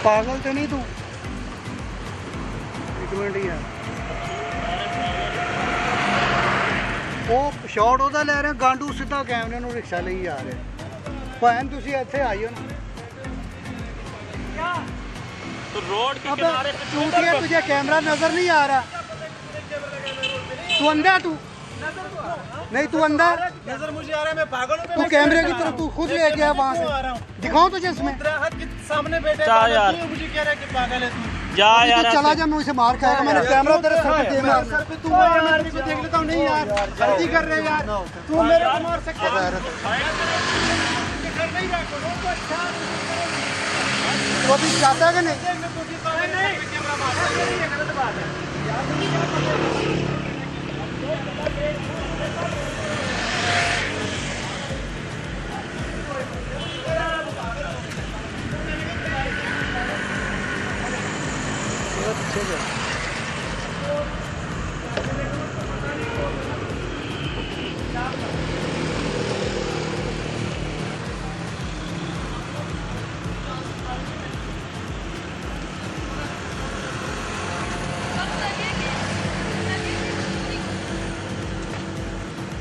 पागल तो नहीं तू? एक मिनट यार, वो शॉट ਉਹਦਾ ਲੈ ਰਹੇ ਗਾਂਡੂ ਸਿੱਧਾ ਕੈਮਰੇ ਨੂੰ ਰਿਕਸ਼ਾ ਲਈ ਆ ਰਿਹਾ। ਭੈਣ ਤੁਸੀਂ ਇੱਥੇ आइयो ना। तो रोड के किनारे पे चूतिया, तुझे कैमरा नजर नहीं आ रहा? तू अंधा? तू नहीं, तू अंधा? नजर मुझे आ रहा है, मैं पागल हूं। तू कैमरे की तरफ तू खुद ले गया वहाँ से, दिखाऊं तुझे इसमें? सामने बैठे यार मुझे कह रहा है कि पागल है तू। जा यार, तू चला जा, मैं उसे मार खाएगा। मैंने कैमरा तेरे सर पे दे मारना। तू मार, मैं तेरे को देख लेता हूं। नहीं यार, गलती कर रहे यार, तू मेरे को मार सकता है। तो अभी चाहता है कि नहीं? कैमरा मार, ये गलत बात है।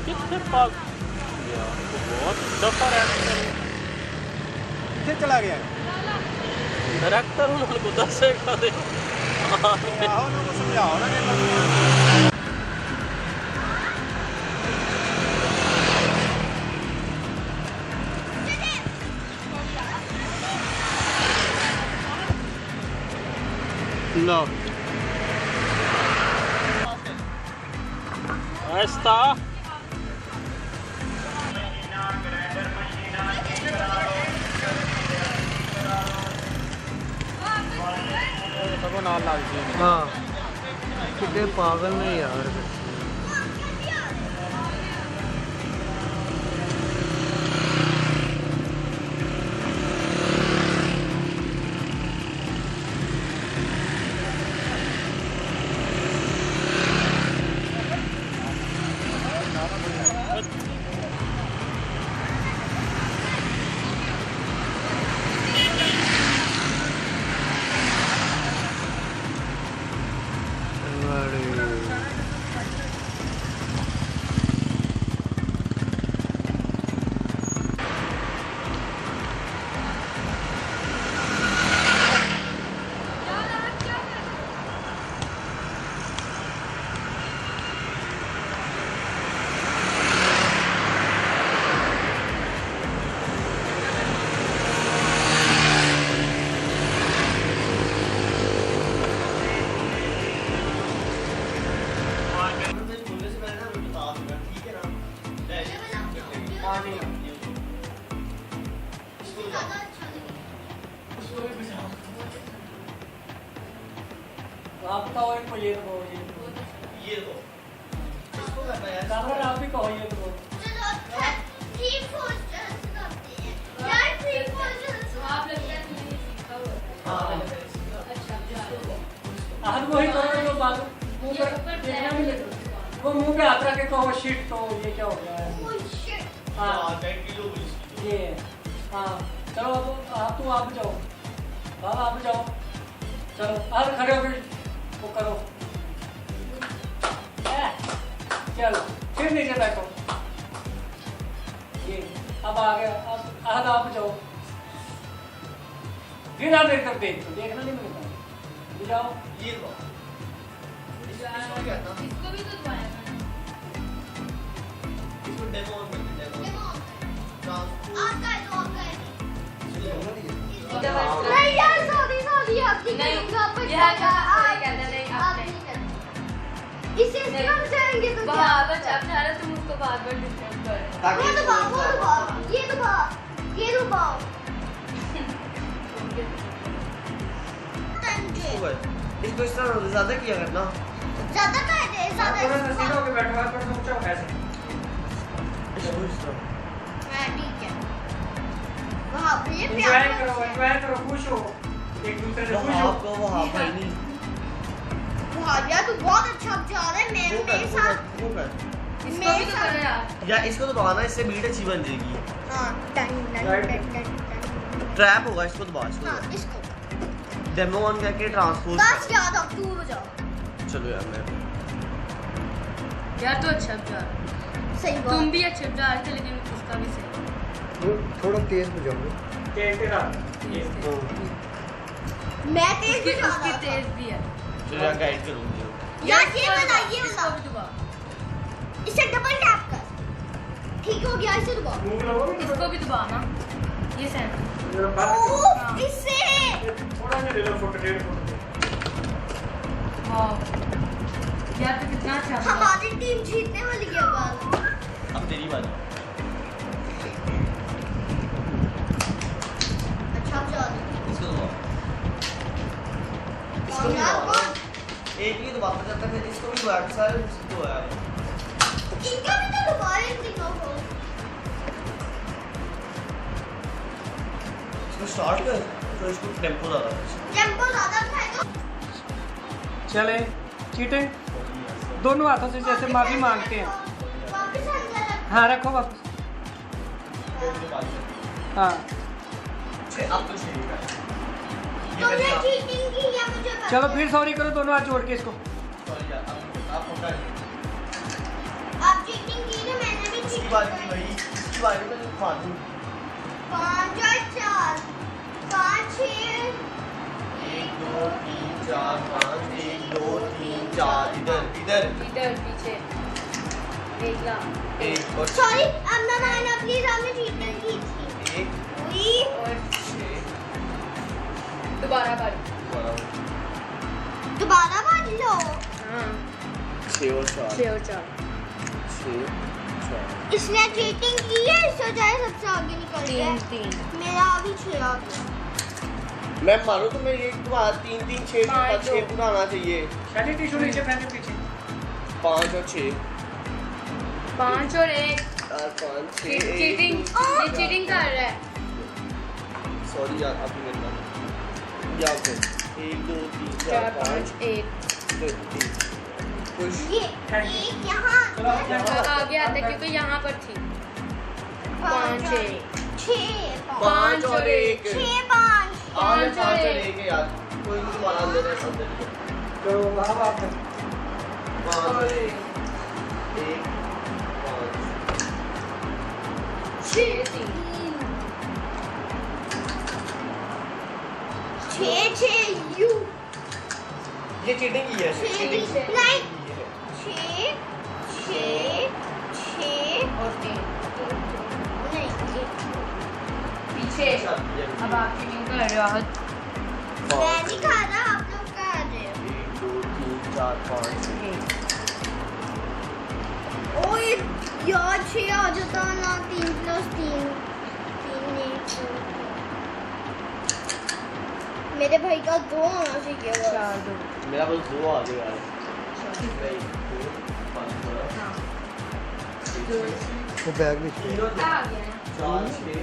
कितने पाग बहुत दफा रहने किधर चला गया? डायरेक्टर उनको दसेगा दे समझाओ ना। लो ऐसा हाँ, कितने पागल नहीं यार। आप बताओ इनको, ये दो इसको करना है कैमरा, आप भी कहो ये दो। चलो 3 पोस्टर्स करते हैं यार, 3 पोस्टर्स आप लगता है तुमने सीखा हुआ है। हां अच्छा, हाथ को ही करो, तो बात मुंह पर देखना भी नहीं। वो मुंह पे हाथ रख के कहो शिट, तो ये क्या हो गया है? Oh shit. हां ये हां चलो आप जाओ, आप जाओ, चलो आप खड़े हो, वो करो, चलो फिर नीचे बैठो। ये अब आ गया, अब आप जाओ, फिर आप मेरी तरफ देखो, देखना नहीं मिलता। जाओ ये लो, इसको भी तो दबाया मैंने। इसको डेमो ऑन करते हैं, डेमो आपका नहीं यार, सॉरी आपकी करूंगा, पर ये कहना नहीं आप नहीं करना। इसे हम जाएंगे तो क्या? बस अब जाना, तुम उसको बार-बार डिस्टर्ब कर रहे हो। वो दबाओ, ये दबाओ। इसको इस तरह ज्यादा किया करना, ज्यादा कर दे, ज्यादा सीधा होके बैठो, हाथ पर ऊंचा हो ऐसे। हां ठीक है। वहां पे ये एंजॉय करो, खुश हो, एक दूसरे से खुश हो। वहाँ भाई नहीं, वहां यार तू बहुत अच्छा जा रहा है। मेरे साथ इसको भी तो करो यार। या इसको तो दबाना, इससे बीट अच्छी बन जाएगी। हां, टन ट्रैप होगा, इसको दबा, हां इसको डेमो ऑन करके ट्रांसपोर्ट बस याद अब तू बजा। चलो यार मैं यार तो अच्छा बजा रहा है। सही बात। तुम भी अच्छे बजा रहे थे लेकिन उसका भी सही। थोड़ा तेज बजाओगे। मैं तेज उसकी बजा उसकी रहा था। तेज भी है। चलो यार गाइड करूंगी। यार ये वाला इसको भी दबा। इसे डबल टैप कर। ठीक हो गया, इसे दबा। इसको भी दबा ना। ये सेंटर। ओह इससे वाह। यार तो कितना अच्छा बजा। हमारी टीम जीतने वाली है बाल। अब तेरी बारी। अच्छा बजा रही। इसको दबाओ। इसको कौन भी यार दबाओ। कौन? एक ही दबाता जाता है, फिर इसको भी दबाया, सारे इसको दबाया। इनका भी तो दबाए इन तीनों को। इसको स्टार्ट कर, तो इसको टेम्पो ज़्यादा है। टेम्पो ज्यादा था तो चले चीटिंग दोनों हाथों से जैसे माफी मांगते हैं। वापस अंदर रख। हाँ रखो वापस। हाँ अब तो चाहिए ये तुमने पहले आप- चीटिंग की या मुझे पता चलो है? फिर सॉरी करो दोनों हाथ जोड़ के इसको। सॉरी यार, आप पकड़ लीजिए। आप चीटिंग की ना, मैंने भी इसकी चीटिंग बारी की की। भाई, इसकी बारी में तो फाड़ दूँ। 5 और 4 5 6 1 2 3 4 5 1 2 3 4 इधर इधर इधर पीछे। एक ला। एक और सॉरी अब मैं माना प्लीज, आपने चीटिंग की थी। एक उई और 6 दोबारा बारी। दोबारा बांध लो। हाँ। 6 और 4 6 और 4। 6 4 इसने चीटिंग की है, इस वजह से सबसे आगे निकल गया। 3 मेरा अभी 6 आ गया। मैं मानू तो मेरी एक बार 3 3 6 पाँच 6 पूरा आना चाहिए। शैली टिश्यू नीचे पहने पीछे। 5 और 6 5 और 1। 5 6 चीटिंग। ये चीटिंग कर रहा है। सॉरी यार, अभी मेरे पास या फिर 1 2 3 4 4 5 5 1। खुश ये एक यहाँ आगे आता है क्योंकि यहाँ पर थी। 5 6 6 5 और 1 6 5 5 पाँच और और एक। 1 यार, कोई मुझे मारा दे रहा है अंदर। तो वहाँ बात है। 5 और 1 1 5 6 3। 6 यू ये चीटिंग की है। चीटिंग चीटिंग नहीं। की है। 6 और 3। नहीं पीछे। अब आप चीटिंग कर रहे हो आहत। मैं नहीं खा रहा, आप लोग खा रहे हो। 1 2 3 4 5 ओए यार 6 आ जाता ना। 3 + 3 3 मेरे भाई का 2 होना चाहिए बस। 4 2। मेरा बस 2 आ गया यार। 1 2 5 हाँ। 6 वो बैग भी आ गया ना। 4 6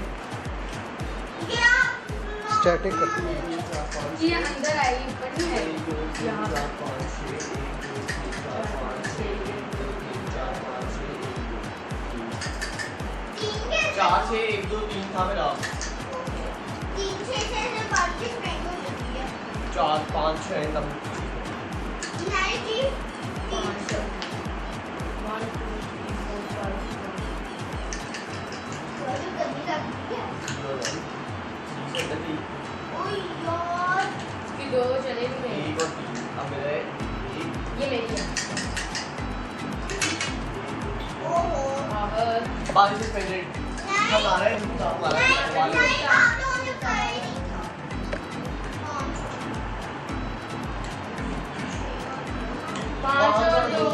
क्या स्टैटिक कर। ये अंदर आई ऊपर नहीं है। 1 2 3 यहाँ 4 5 6 1 2 3 4 5 6 1 2 3 4 5 6 3 के 4 6 1 2 3 था मेरा। 3 6 से बाकी फ्रेंड हो जाती है। 4 5 6 तब नहीं जी 5 1 2 3 4 5 बड़ी गंदी लगती है। ओए यार इसकी 2 चले भी नहीं। 1 और 3 अब मेरा 1 ये मेरी है। ओहो आहत। बारिश से पहले हमारा है हमारा नहीं आप लोगों ने खाया ही नहीं था। 5 और 2।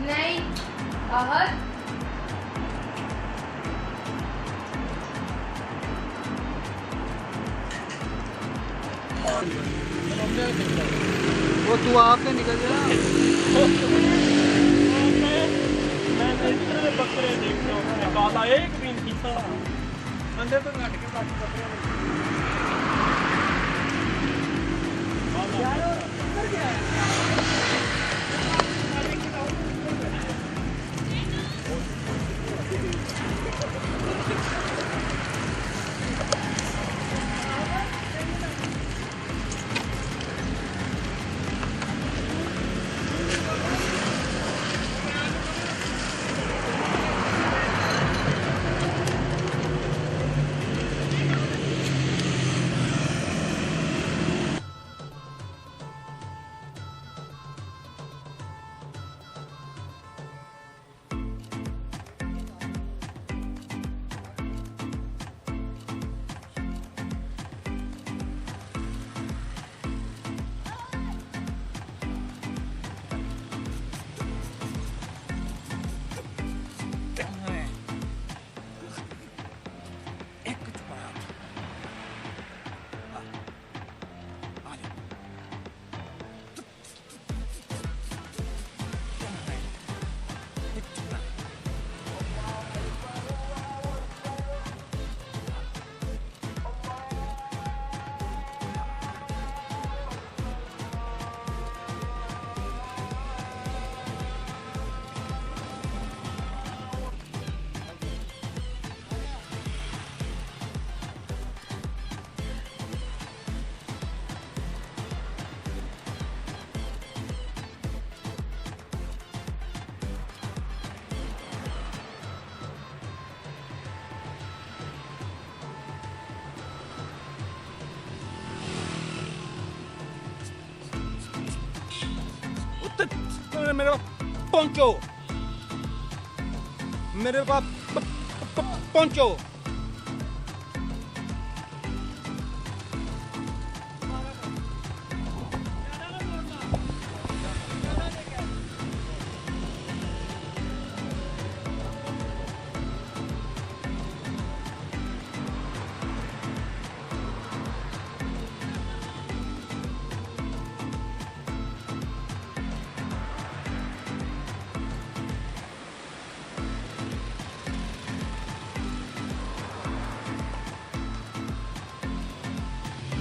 नहीं आहत। वो तू आप पे निकल गया। मैं इधर में बकरे देख रहा हूँ, निकाला एक भी नहीं था। अंदर तो घट के बाकी बकरे मेरे पास पहुंचो, मेरे पास पहुंचो।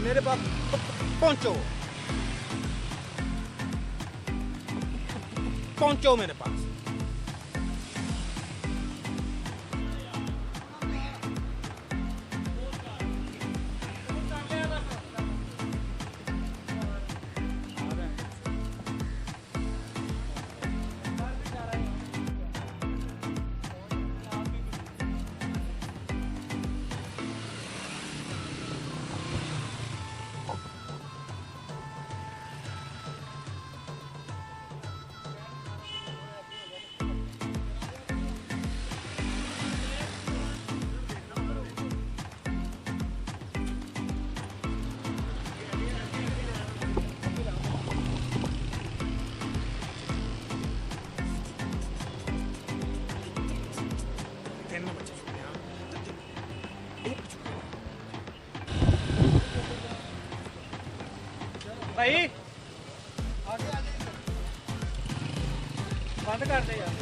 मेरे पास पहुंचो, पहुंचो मेरे पास। भाई बंद कर दे यार।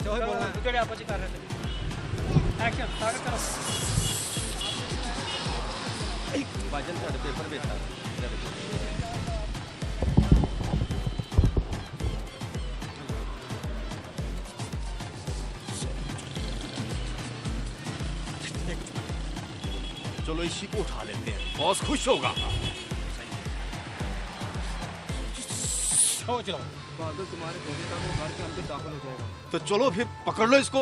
चलो ਜਿਹੜੇ ਆਪਸ ਚ ਕਰ ਰਹੇ थे। एक्शन स्टार्ट करो। भाजन ਤੁਹਾਡੇ ਪੇਪਰ ਵੇਚਾ चलो इसी को उठा लेते हैं, बॉस खुश होगा। चलो बादल तुम्हारे होने का वो घर के अंदर दाखिल हो जाएगा। तो चलो फिर पकड़ लो इसको।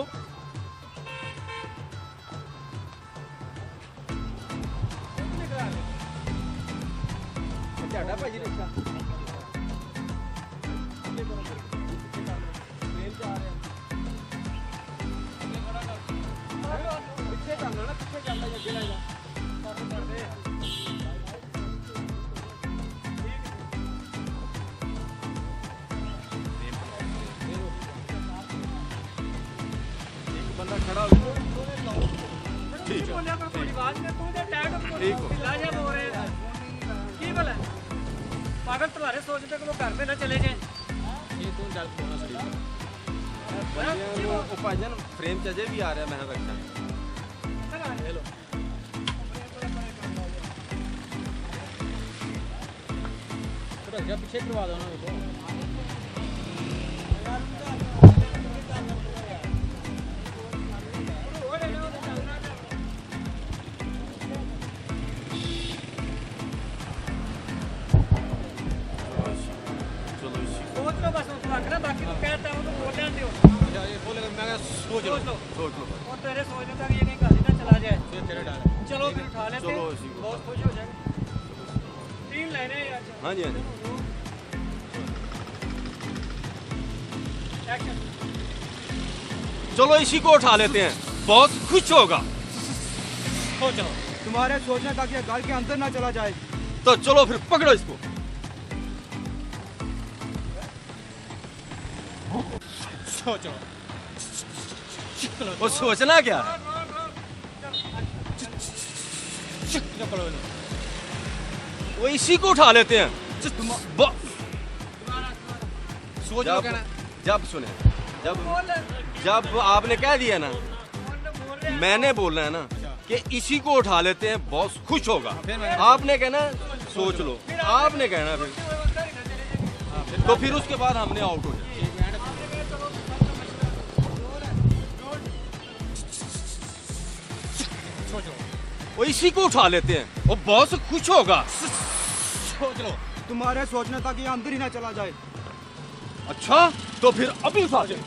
ਝਾੜਾ ਭਾਜੀ ਰਿਕਸ਼ਾ ਪਿੱਛੇ ਚੱਲਣਾ ਨਾ, ਪਿੱਛੇ ਚੱਲਦਾ ਅੱਗੇ ਲੈ ਜਾ। एक बंदा खड़ा हो ठीक है, बोलिया कर थोड़ी आवाज में तू दे टैग ठीक हो। लाजा बोल रहे हैं की बोला पागल तुम्हारे सोचते कि वो घर पे ना चले जाए। ये तू जल होना सही ਉਹ ਭਾਜਨ ਫਰੇਮ ਚ ਅਜੇ ਵੀ ਆ ਰਿਹਾ ਮੈਂ ਰੱਖਿਆ। हेलो ਥੋੜਾ ਜਿਹਾ ਪਿੱਛੇ ਕਰਵਾ ਦੋ ਨਾ सोच लो बस उस वक्त ना, बाकी तो कहता हूँ तो बोल जाते हो। ये बोलेगा मैं सोच लो, सोच लो। और तेरे सोचने तक ये कहीं घर ना चला जाए। ये तेरे डाल है। चलो फिर उठा लेते चलो हैं, इसी को बहुत खुश हो जाएंगे। 3 लाइनें हैं यार। हाँ जी हाँ जी। एक्शन चलो इसी को उठा लेते हैं, बहुत खुश होगा। चलो तुम्हारे सोचने तक ये घर के अंदर ना चला जाए। तो चलो फिर पकड़ो इसको। सोचो वो सोचना क्या है? वो इसी को उठा लेते हैं। सोच लो क्या ना। जब सुने जब आपने कह दिया ना, मैंने बोलना है ना कि इसी को उठा लेते हैं, बॉस खुश होगा। आपने कहना सोच लो, आपने कहना फिर तो फिर उसके बाद हमने आउट हो जाए। वो इसी को उठा लेते हैं, वो बॉस खुश होगा। सोच लो, तुम्हारे सोचने तक ये अंदर ही ना चला जाए। अच्छा तो फिर अभी उठा दे।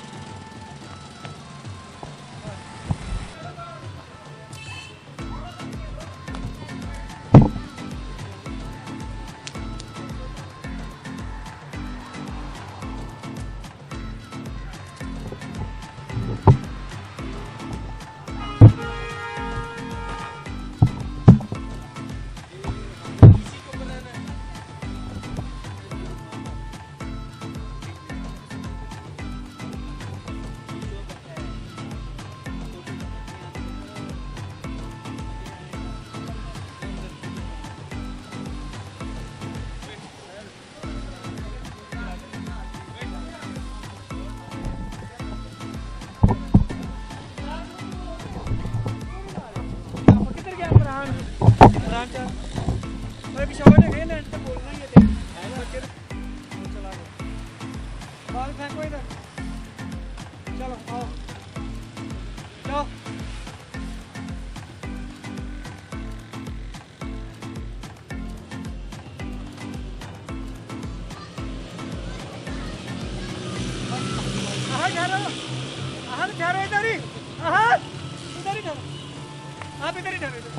5 4 एक शॉट है खेल एंड पे बोलना ही है देख बच्चे चला गया बॉल फेंको इधर चलो आओ जाओ ठहरो इधर ही इधर ही ठहरो आप इधर ही ठहरो इधर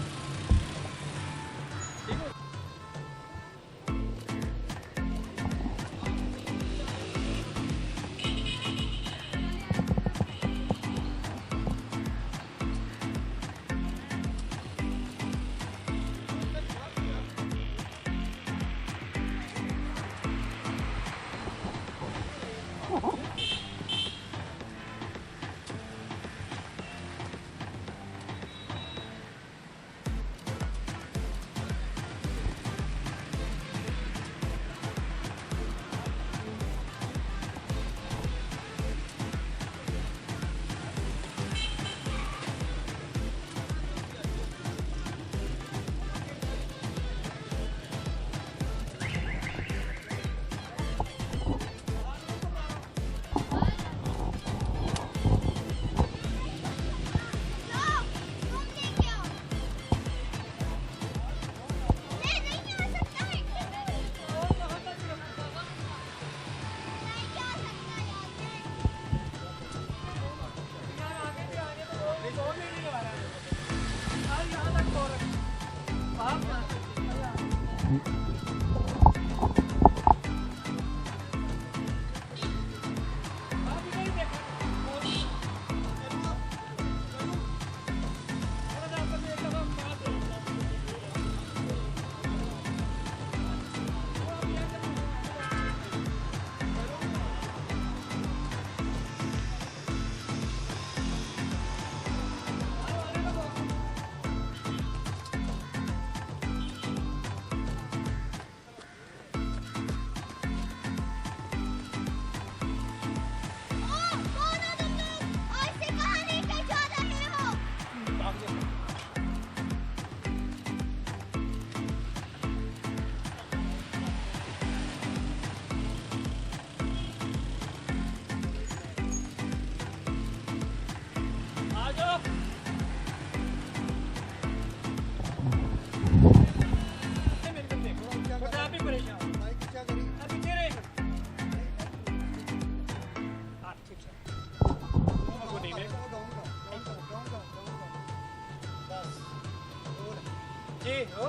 ओ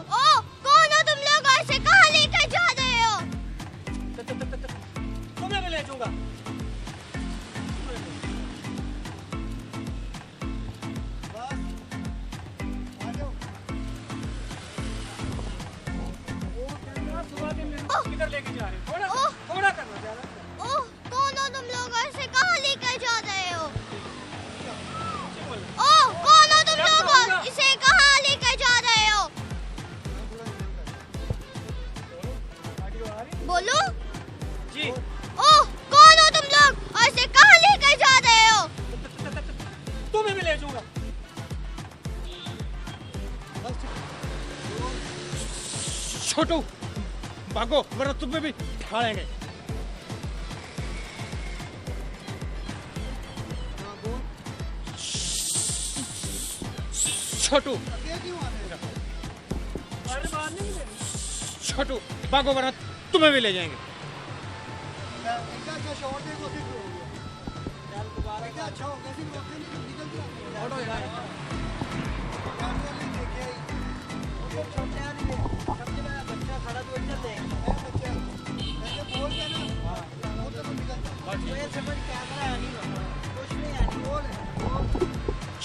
कौन हो तुम लोग ऐसे कहाँ लेकर जा रहे हो? तुम्हें भी ले जाऊंगा किधर लेके जा रहे हो? थोड़ा करना ज्यादा। ओह कौन हो तुम लोग ऐसे कहाँ लेकर जा रहे हो? ओह कौन हो तुम लोग इसे कहाँ लेकर जा रहे हो? बोलो जी। ओह कौन हो तुम लोग ऐसे कहाँ लेकर जा रहे हो? तुम्हें भी ले जाऊंगा। छोटू भागो वरना तुम्हें भी ठाड़ेंगे। छोटू छोटू भागो वरना तुम्हें भी ले जाएंगे।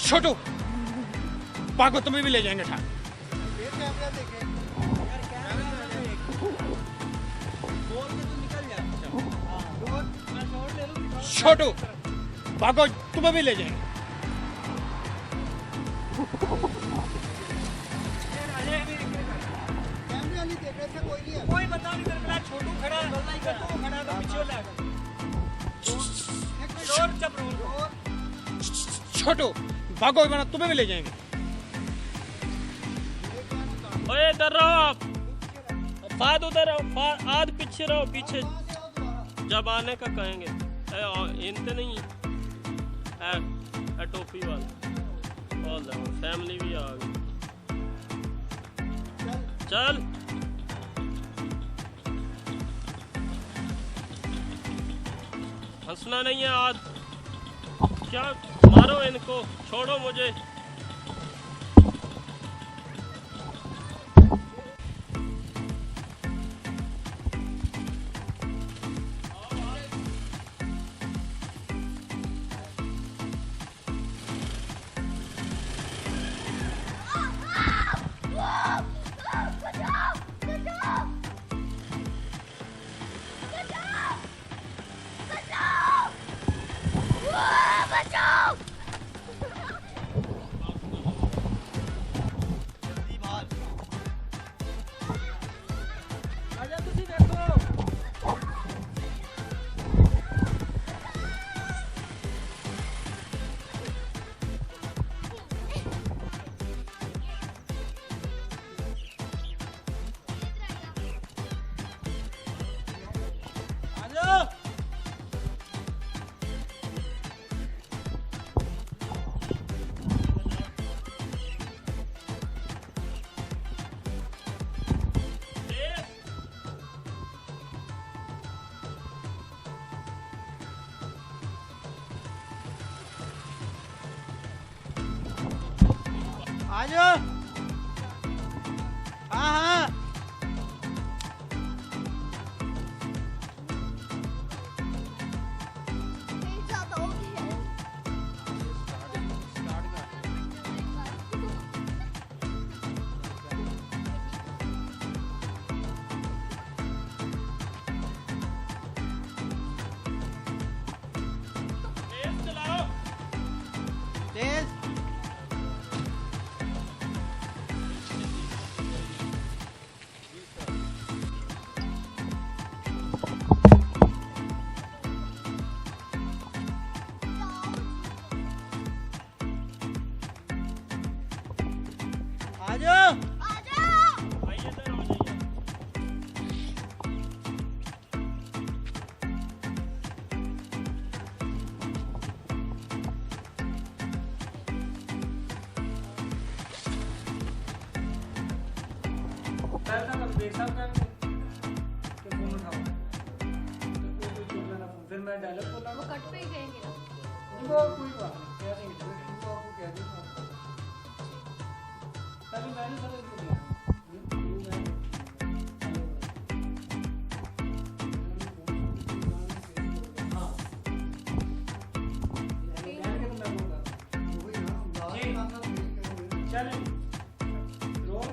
छोटू भागो तुम्हें भी ले जाएंगे ठाक। छोटू भागो तुम्हें भी ले जाएंगे। कोई बता नहीं कर रहा। छोटू खड़ा है तो खड़ा है तो पीछे ले आएगा। छोटू भागो वरना तुम्हें भी ले जाएंगे। ओए इधर रहो आप, फाद उधर रहो, आध पीछे रहो, पीछे जब आने का कहेंगे। इनते नहीं है टोपी वाला, ऑल फैमिली भी आ गई। चल हंसना नहीं है आज, क्या मारो इनको, छोड़ो मुझे। आ जाओ। हाँ हाँ तेज। आ जाओ। आइए इधर आ जाइए। देख सकते हैं कि फोन उठाओ, फिर मैं डायलॉग बोला। वो कट पे ही कहेंगे ना। वो कोई बात नहीं, कह देंगे तो आपको कह दूंगा। पहले मैंने सर इसको दिया। चलें role.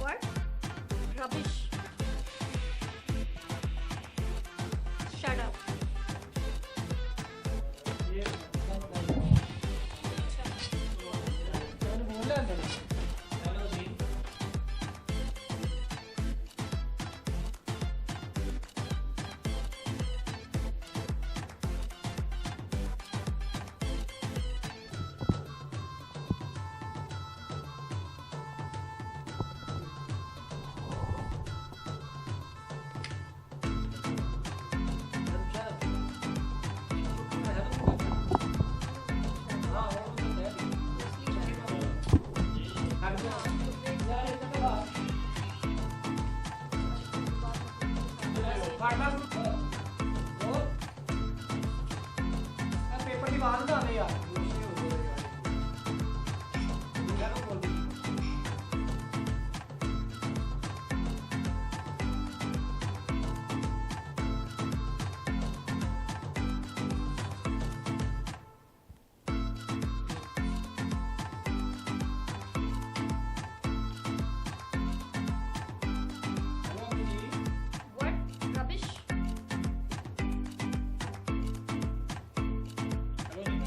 What? Rubbish. Shut up. मैंने बोला अंदर। पेपर की बात ना आने यार। What? Rubbish. Hello ji.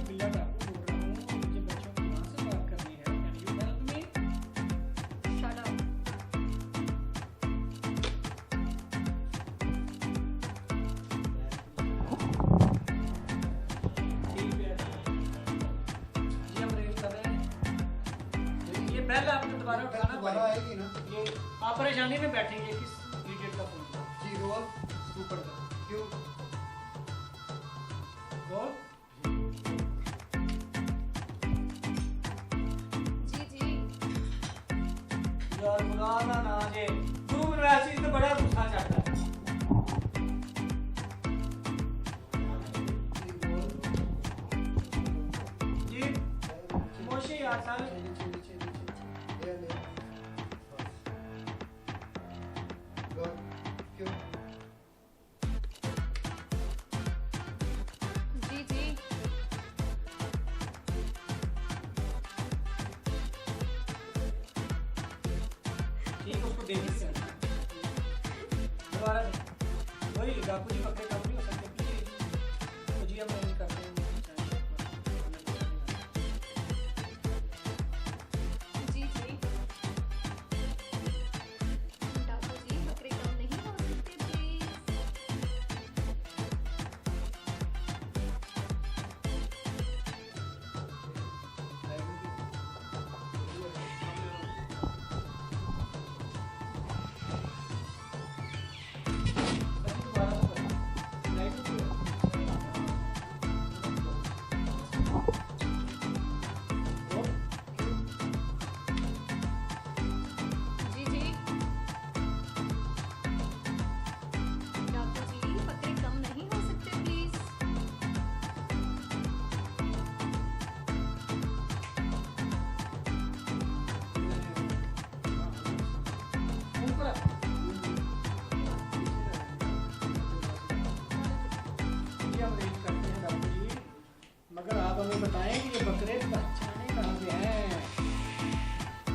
Bell आपने दोबारा उठाना दोबारा पड़ेगा। आएगी ना। ये आप परेशानी में बैठेंगे किस इडियट का फोन था जी रोल। ऊपर का क्यों? रोल जी जी यार खुदा ना ना जे तू मेरे ऐसी तो बड़ा गुस्सा चढ़ता है जी मोशी यार सारे क्यों? जी जी ठीक उसको दे दीजिए दोबारा वही डाकू जी पकड़े काम नहीं हो सकते प्लीज तो जी हम अरेंज करते हैं जी जी डाकू जी बकरे कम नहीं हो सकते प्लीज। जी जी डाकू जी बकरे कम नहीं हो सकते प्लीज। जी हम अरेंज करते हैं डाकू जी मगर आप हमें बताएं कि ये बकरे पहचाने कहाँ से हैं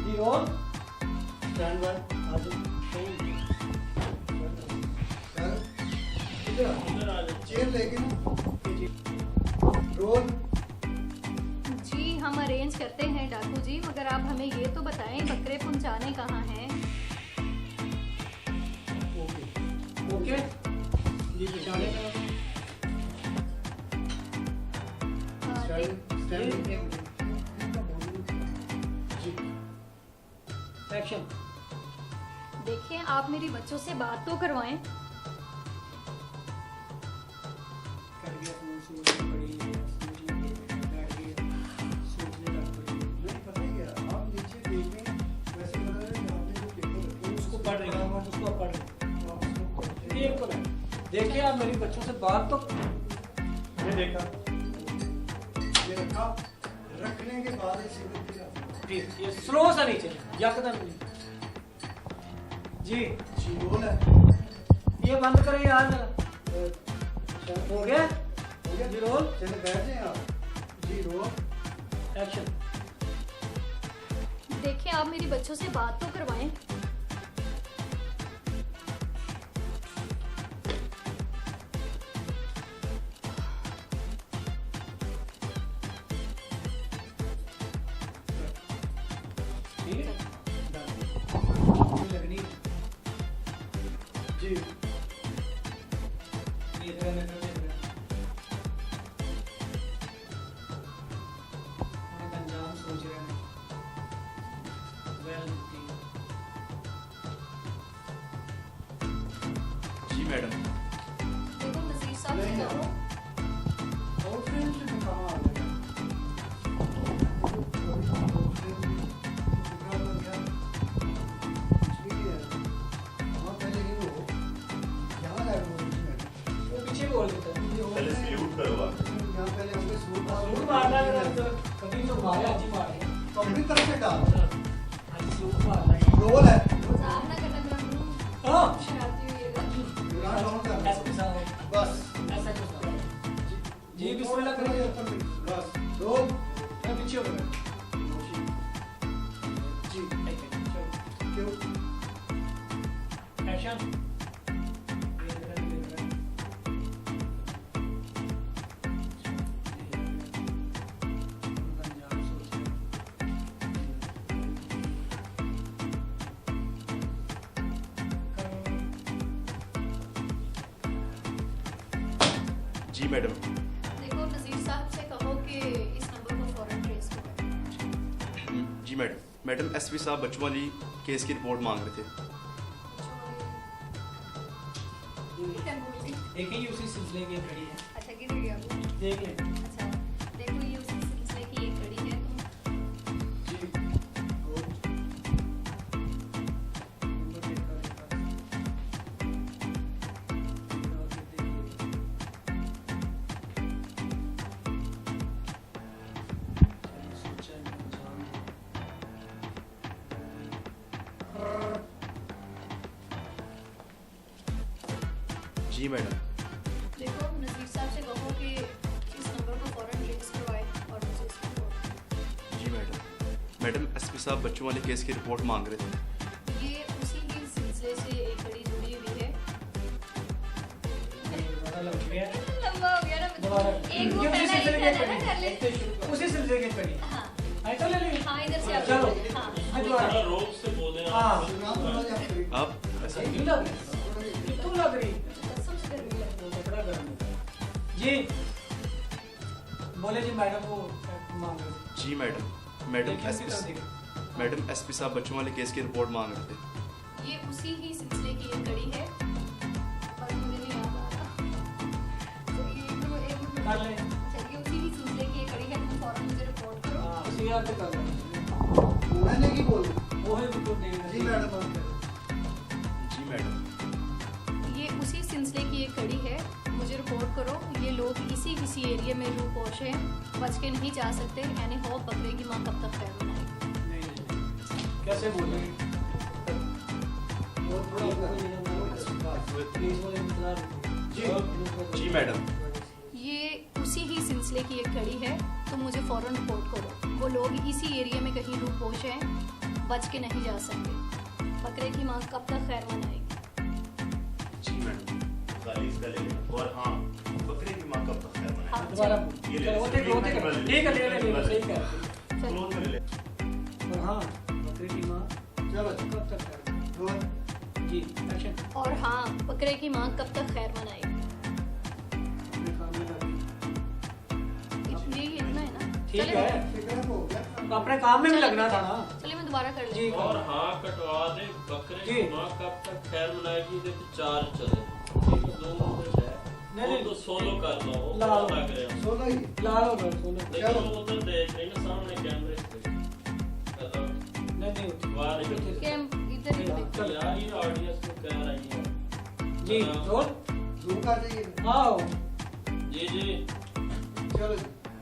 जी और स्टैंड बाय। आज चेयर लेके ना। रोल। जी हम अरेंज करते हैं डाकू जी मगर आप हमें ये तो बताएं बकरे पहुंचाने कहाँ हैं। ओके जी पहचाने का स्टैंड। जी एक्शन देखिए आप मेरी बच्चों से बात तो करवाएं। कर गया फोन सोचने पड़ी सोचने बैठ गए सोचने लग पड़ी नहीं पता है क्या? आप नीचे देखें वैसे पता है कि आपने जो पेपर रखे हैं, उसको पढ़ रही हूँ उसको आप पढ़ रही हूँ एक तो नहीं देखिए आप मेरी बच्चों से बात तो ये देखा, ये रखा, रखने के बाद इसी को किया। ठीक ये स्लो सा नीचे यकदम नहीं जी जी रोल है। ये बंद करें यार जरा। हो गया हो गया? जी रोल चले बैठ जाएं आप। जी रोल। एक्शन देखिए आप मेरी बच्चों से बात तो करवाएं। ठीक है लगनी जी ये तरह में अंजाम सोच रहे हैं वेल जी मैडम। देखो नजीर साहब से नहीं कहो आउटफ्रेम से कहाँ आ गया? वो पीछे बोल देता है पहले सल्यूट करो आप। सूट मारना है कभी तो मारे आज ही मारे अपनी तरफ से डाल। आज सूट मारना है रोल है। मजाक ना करना ग्रामीण हाँ शरारती हुई है। विराट डाउन कर। ऐसा साहब बस ऐसा कुछ ना जी बिस्मिल्लाह करिए बस रोल। मैं पीछे हो गया जी चलो क्यों? एक्शन जी मैडम। देखो नजीर साहब से कहो कि इस नंबर को फौरन ट्रेस करो। जी मैडम। मैडम एसपी साहब बच्चों वाली केस की रिपोर्ट मांग रहे थे। देखिए ये उसी सिलसिले की कड़ी है। अच्छा गिर गया वो। देख लें। अच्छा देखो ये उसी सिलसिले की एक कड़ी है। जी मैडम। देखो नजीर साहब से कहो कि इस नंबर को फौरन ट्रेस करवाए और मुझे इसकी रिपोर्ट। जी मैडम। मैडम एसपी साहब बच्चों वाली केस की रिपोर्ट मांग रहे थे। ये उसी ही सिलसिले से एक कड़ी जुड़ी हुई है। लंबा हो गया ना दोबारा एक वो पहला एक था ना कर ले। उसी सिलसिले की कड़ी। हाँ आई तो ले ली। हाँ इधर से आप चलो। हाँ थोड़ा रोक से बोले हाँ आप ऐसा क्यों लग रही? क्यों लग रही? कसम से कर रही है। कपड़ा गर्म है। जी बोले जी मैडम को मांग रहे थे। जी मैडम। मैडम एसपी साहब बच्चों वाली केस की रिपोर्ट मांग रहे थे। ये उसी ही सिलसिले की एक कड़ी है और मुझे नहीं याद आ रहा। तो ये एक मिनट कर ले। चलिए उसी ही सिलसिले की एक कड़ी है, तुम फौरन मुझे रिपोर्ट करो। हाँ उसी याद से कर ले। मैंने की बोल वो है बिल्कुल नहीं। जी मैडम। जी मैडम। ये उसी सिलसिले की एक कड़ी है, मुझे रिपोर्ट करो। ये लोग किसी एरिया में रूपोश हैं, बच के नहीं जा सकते। यानी हो बकरे की माँ कब तक खैर बनाएगी। नहीं कैसे बोले? जी मैडम। ये उसी ही सिलसिले की एक कड़ी है, तुम मुझे फौरन रिपोर्ट करो। वो लोग इसी एरिया में कहीं रूपोश हैं, बच के नहीं जा सकते। बकरे की माँ कब तक खैर मनाएगी। जी मैडम। और हाँ बकरे की माँ कब तक खैर मनाएगी? हाँ, दोबारा ये ले चलो वो देख लो ठीक है ले सही कह चलो। क्लोज में ले। और हाँ बकरे की माँ चलो कब तक खैर? जी एक्शन। और हाँ बकरे की माँ कब तक खैर मनाएगी। ये इतना है ना। ठीक चलिए है फिक्र हो गया। तो अपने काम में भी लगना था ना। चलिए मैं दोबारा कर जी लेती और हाँ कटवा दे बकरे की माँ कब तक खैर मनाएगी। देखो 4 चले 2 मिनट है। नहीं, वो तो सोलो कर लो। वो लाओ। लग रहे हैं। सोना ही लाल हो गया सोना। देखो वो उधर देख रहे हैं ना सामने कैमरे पे। नहीं बाहर ही हूँ। कैम इधर ही देखो। यार ये ऑडियंस में कह रही है। जी रोल जूम कर जाइए। आओ जी जी चलो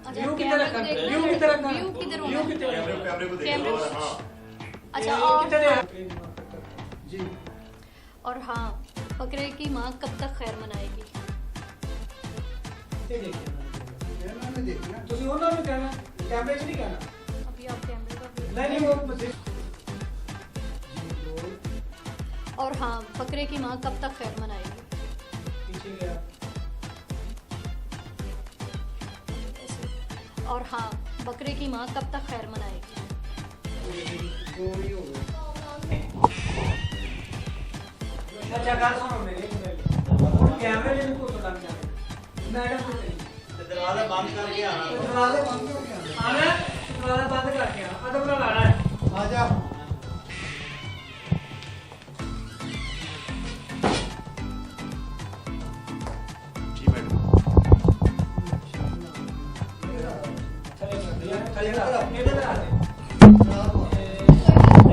अच्छा, व्यू की कैमरे तरफ को कर, देखना व्यू है। की तरफ कर, व्यू किधर व्यू होगा? की तरफ। कैमरे को देखो। कैमरे और को- हाँ अच्छा जी। और हाँ बकरे की माँ कब तक खैर मनाएगी। मैंने देखना। ਤੁਸੀਂ ਉਹਨਾਂ ਨੂੰ ਕਹਿਣਾ ਕੈਮਰੇ 'ਚ ਨਹੀਂ ਕਹਿਣਾ अभी आप कैमरे का व्यू- नहीं वो और हाँ बकरे की माँ कब तक खैर मनाएगी। पीछे गया ऐसे। और हाँ बकरे की माँ कब तक खैर मनाएगी। दो ही हो गए। अच्छा गाल सुनो मेरे कैमरे ले को तो लग जाए मैडम को नहीं दरवाजा बंद करके आना। दरवाजे बंद करके आना है दरवाजा बंद करके आना अदब ना लाना है आजा। जी मैडम।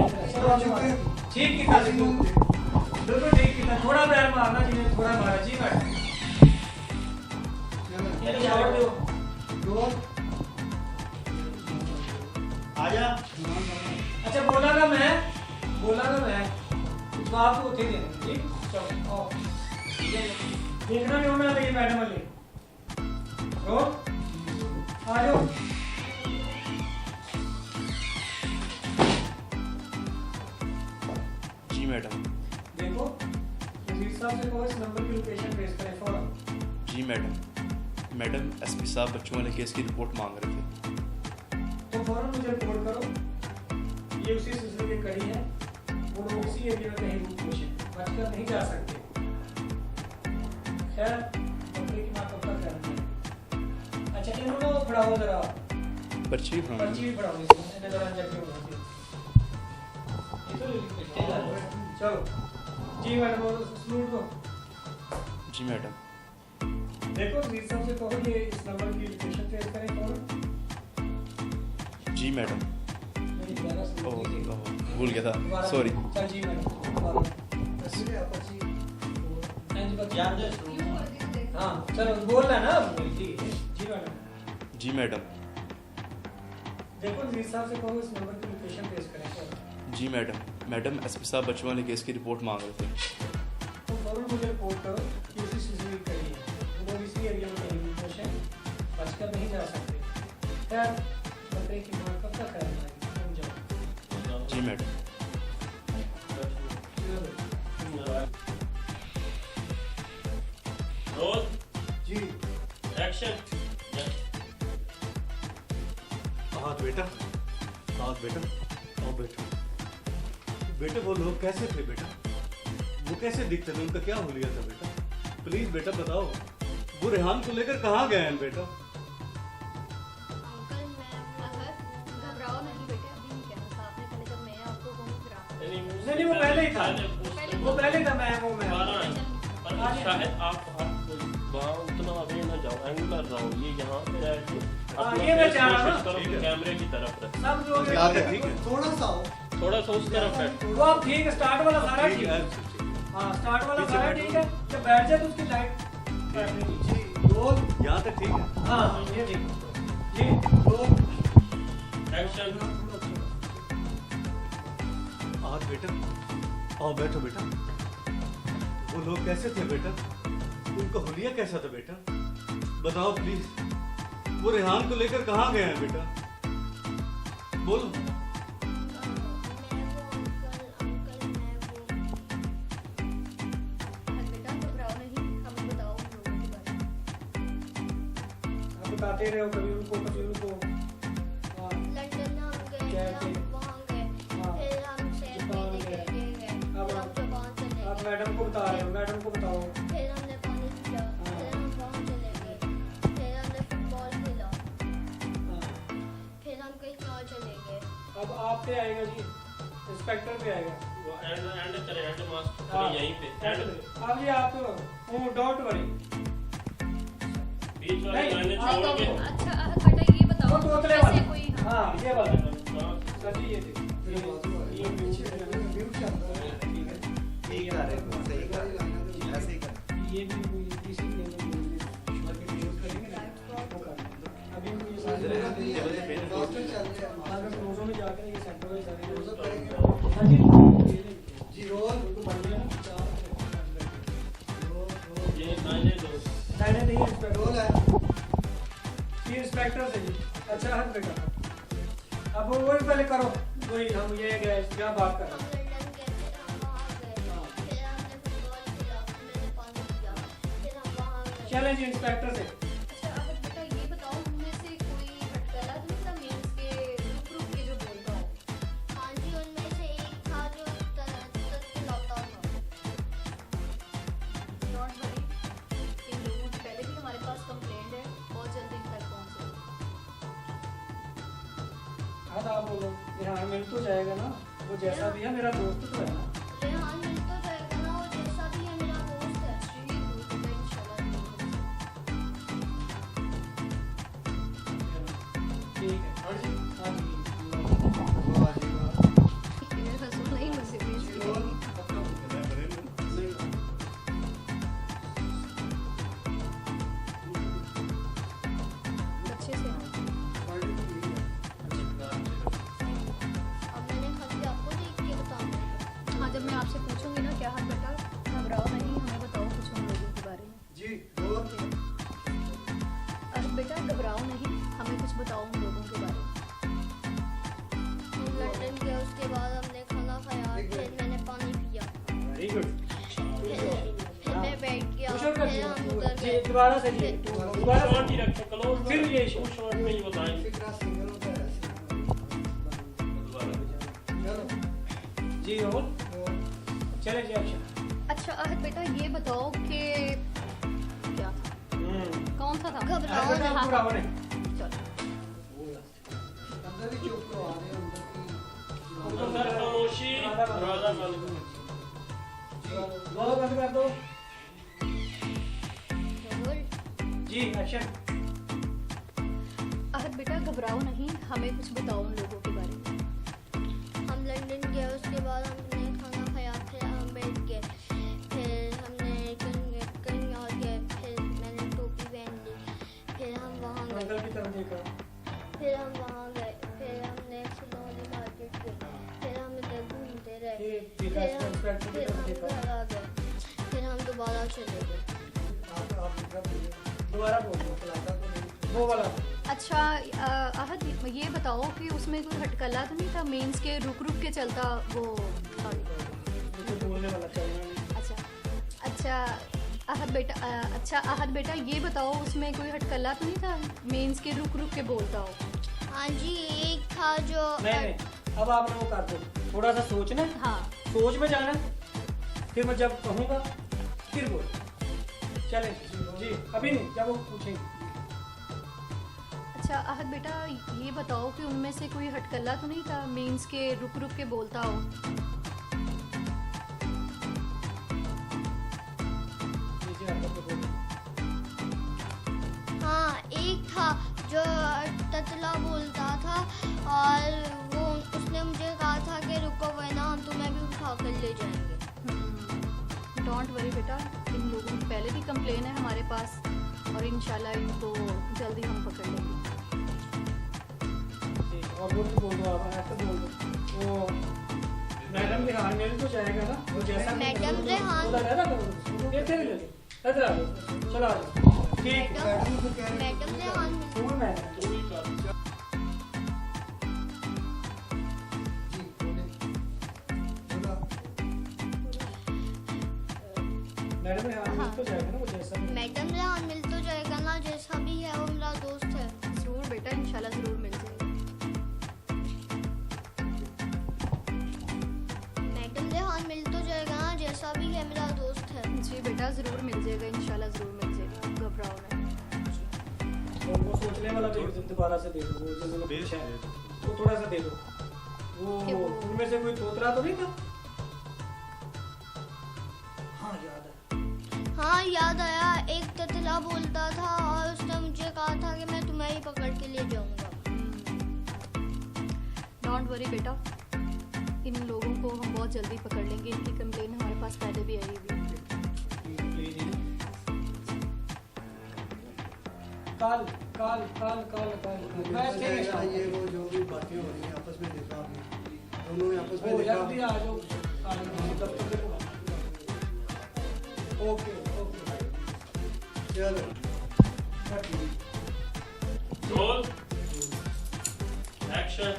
ठीक किया बिल्कुल ठीक किया थोड़ा पैर मारना जिन्हें थोड़ा मारा जी मैडम ये शावर दो दो। आजा। अच्छा बोला ना मैं तो आपको उठे देने ठीक चलो आओ देखना भी होना है मैडम वाले रो आ जाओ जी मैडम। देखो नजीर साहब से कहो इस नंबर की लोकेशन भेज करें फौरन जी मैडम। मैडम एसपी साहब बच्चों वाले केस की रिपोर्ट मांग रहे थे। तो फौरन मुझे रिपोर्ट करो ये उसी सिलसिले की कड़ी है वो लोग इसी एरिया में कहीं रूट पोषण बचकर नहीं जा सकते खैर बकरे की माँ कब तक करना है अच्छा इन्होंने पढ़ाओ जरा पर्ची पर्ची भी पढ़ाओ इसमें इन्हें जरा इंजेक्शन होना चाहिए चलो जी मैडम सलूट दो। जी मैडम। देखो वीर साहब से कहो ये इस नंबर की लोकेशन शेयर करें फौरन। जी मैडम। नहीं दोबारा से ओह भूल गया था, सॉरी। चल जी मैडम हाँ चलो बोलना ना जी जी मैडम। जी मैडम। देखो वीर साहब से कहो इस नंबर की लोकेशन पेश करें फौरन। जी मैडम। मैडम एसपी साहब बच्चों वाले केस की रिपोर्ट मांग रहे थे। तो फौरन मुझे रिपोर्ट करो कि उसी सीसीटीवी करी है वो इसी एरिया में कहीं खुश है, बचकर नहीं जा सकते। खैर बकरे की माँ कब तक करेंगे समझो। जी मैडम। रोल जी एक्शन। हाथ बेटा, हाथ बेटा, आओ बेटा। बेटे वो लोग कैसे थे बेटा? वो कैसे दिखते थे? उनका क्या हुलिया था बेटा? प्लीज बेटा बताओ, वो रेहान को लेकर कहाँ गए हैं बेटा? अंकल मैं घबराओ नहीं बेटे, अभी नहीं कहना था आपने, पहले जब मैं आपको कहूँ फिर आप नहीं वो पहले ही था, वो पहले था। मैं शायद आप वहाँ उतना अभी ना जाओ, एंगुलर रहो, ये यहाँ पे रहे ये मैं चाह रहा हूँ ना। करो कि कैमरे की तरफ रहे, सब लोग ठीक है, थोड़ा सा हो। थोड़ा सा उस तरफ बैठ। वो आप ठीक है, स्टार्ट वाला सारा ठीक है। हाँ स्टार्ट वाला सारा ठीक है, जब बैठ जाए तो उसकी लाइट रोल यहाँ तक ठीक है। हाँ ये ठीक जी रोल एक्शन। हाथ बेटा, आओ बैठो बेटा। वो लोग कैसे थे बेटा? उनका हुलिया कैसा था बेटा? बताओ प्लीज। वो रेहान को लेकर कहाँ गए हैं बेटा? बोलो। बेटा घबराओ नहीं, हमें बताओ उन लोगों के बारे में। आप बताते रहो कभी उनको हाँ लंदन हम गए थे, हम वहाँ गए, हाँ। फिर हम शहर जापान में गए। गए, फिर हम जापान चले आप गए, मैडम को बता रहे हो, मैडम को बताओ। फिर हमने पानी पिया, फिर हम वहाँ चले गए, फिर हमने फुटबॉल खेला, हाँ। फिर हम कहीं और चले गए। अब आप पे आएगा जी, इंस्पेक्टर पे आएगा। वो एंड करे, एंड मास्टर हाँ। यहीं पे एंड अब जी आप डोंट वरी। बीच वाले नहीं, लाइनें हाँ, छोड़ के अच्छा बेटा ये बताओ वो तोतले कैसे वाला। कोई हाँ ये वाला हाँ। सर जी ये देखिए ये पीछे व्यू चल रहा है। ठीक है ठीक कर रहे हो, सही कर रहे हो, ऐसे ही कर। ये भी इसी के अंदर ईश्वर के यूज करेंगे ना वो कर लेंगे। अभी हम ये सारे डॉक्टर चल रहे हैं। अगर क्लोजों में जाकर ये सेंटर में जाने क्लोजअप करेंगे। हाँ जी जी रोल तो बन गया ना ये लाइनें दो। नहीं नहीं इंस्पेक्टर रोल है। ये इंस्पेक्टर से जी। अच्छा हट बेटा अब वही पहले करो, वही हम ये गए क्या बात कर हम रहे हैं। लंदन गए थे, हम वहाँ गए, फिर हमने फुटबॉल खेला, मैंने पानी पिया, फिर हम वहाँ गए। चले जी इंस्पेक्टर से। अच्छा अब बेटा ये बताओ उनमें से कोई भटकला तो नहीं था मीन्स के रुक के जो बोल रहा हो? हाँ जी उनमें से एक था जो लौटा था। डोंट वरी, इन लोगों की पहले भी हमारे पास कंप्लेंट है, बहुत जल्दी इन तक पहुंचे। हाँ आप बोलो हाँ मिल तो जाएगा ना, वो जैसा भी है मेरा दोस्त तो है ना। रेहान मिल तो जाएगा ना, वो जैसा भी है मेरा दोस्त है। जी बेटा इंशाल्लाह ठीक है हाँ जी हाँ जी वाह जी वाह। ये हंसो नहीं मुझे भी रोल। अच्छे से अब मैंने खाली आपको देख के बताऊंगा। हाँ जब मैं आपसे पूछूंगी ना क्या हाल बेटा, घबराओ नहीं, हमें बताओ कुछ उन लोगों के बारे में। जी रोल। अरे बेटा घबराओ नहीं, हमें कुछ बताओ उन लोगों के बारे में। हम लंदन गए, उसके बाद हमने खाना खाया, फिर मैंने पानी पिया, वेरी गुड। फिर मैं बैठ गया, पुश आउट कर फिर हम उधर जी गए। दोबारा से जी दोबारा शॉर्ट ही रखो, क्लोज फिर ये वो शॉर्ट में ही बताएं। फिक्रा सिंगल होता है। चलो जी और चले जी अच्छा अच्छा अहद बेटा ये बताओ कि क्या था, कौन सा था? घबराओ ऐसा काम पूरा होने चलो अंदर ही चुप करवा रहे हैं, अंदर की अंदर खामोशी। आधा 12 साल का। दोनों बंद कर दो। जी एक्शन। आहत बेटा घबराओ नहीं, हमें कुछ बताओ उन लोगों के बारे में। हम लंदन गए, उसके बाद हमने खाना खाया, फिर हम बैठ गए, फिर हमने कहीं और गए, फिर मैंने टोपी पहन ली, फिर हम वहाँ गए, अंकल की तरफ देखा। फिर हम वहाँ गए, फिर हमने खिलौने मार्केट गए, फिर हम इधर घूमते रहे, फिर हम घर आ गए, फिर हम दोबारा चले गए। दोबारा बोल दो, वो वाला। अच्छा आहत ये बताओ कि उसमें कोई हटकला तो नहीं था, मेंस के रुक रुक के चलता वो बोलने वाला चलना नहीं। अच्छा आहत बेटा ये बताओ उसमें कोई हटकला तो नहीं था, मेंस के रुक रुक के बोलता हो। हाँ जी, एक था जो नहीं, अब आपने वो कर दो, थोड़ा सा सोचना। हाँ सोच में जाना, फिर मैं जब कहूँगा फिर बोल। चले जी, अभी नहीं, जब वो पूछेंगे। अच्छा आहत बेटा ये बताओ कि उनमें से कोई हटकल्ला तो नहीं था, मेंस के रुक रुक के बोलता हो। हाँ, एक था जो ततला बोलता था और वो उसने मुझे कहा था कि रुको वरना हम तुम्हें भी उठा कर ले जाएंगे। डोंट वरी बेटा, इन लोगों की पहले भी कंप्लेन है हमारे पास और इंशाल्लाह इनको जल्दी हम पकड़ लेंगे। और वो भी बोल दो, आप ऐसे बोल दो। वो मैडम रेहान मिल तो जाएगा ना, वो जैसा मैडम रेहान देखते ही लगे। इधर आ जाओ, चलो आ जाओ। ठीक है, मैडम रेहान फूल मैडम। मैडम रेहान मिल तो जाएगा ना, वो जैसा भी। मैडम रेहान मिल तो जाएगा ना, जैसा भी है वो मेरा दोस्त है। जरूर बेटा, इंशाल्लाह जरूर मिल जाएगा। मैडम रेहान मिल तो जाएगा ना, जैसा भी है मेरा दोस्त है। जी बेटा जरूर मिल जाएगा, इंशाल्लाह जरूर मिल जाएगा, घबराओ ना। और वो सोचने वाला भी दोबारा से दे दो, वो जो मैंने पूछा है वो थोड़ा सा दे दो। वो उनमें से कोई तोतरा तो नहीं था? हाँ याद आया, एक ततला बोलता था और उसने मुझे कहा था कि मैं तुम्हें ही पकड़ के ले जाऊंगा। डोंट वरी बेटा, इन लोगों को हम बहुत जल्दी पकड़ लेंगे, इनकी कंप्लेन हमारे पास पहले भी आई हुई है। काल काल काल काल काल ये वो जो भी बातें हो रही हैं आपस में देखा आपने, दोनों ने आपस में देखा। जल्दी आ जाओ, ओके ओके चलो रोल एक्शन।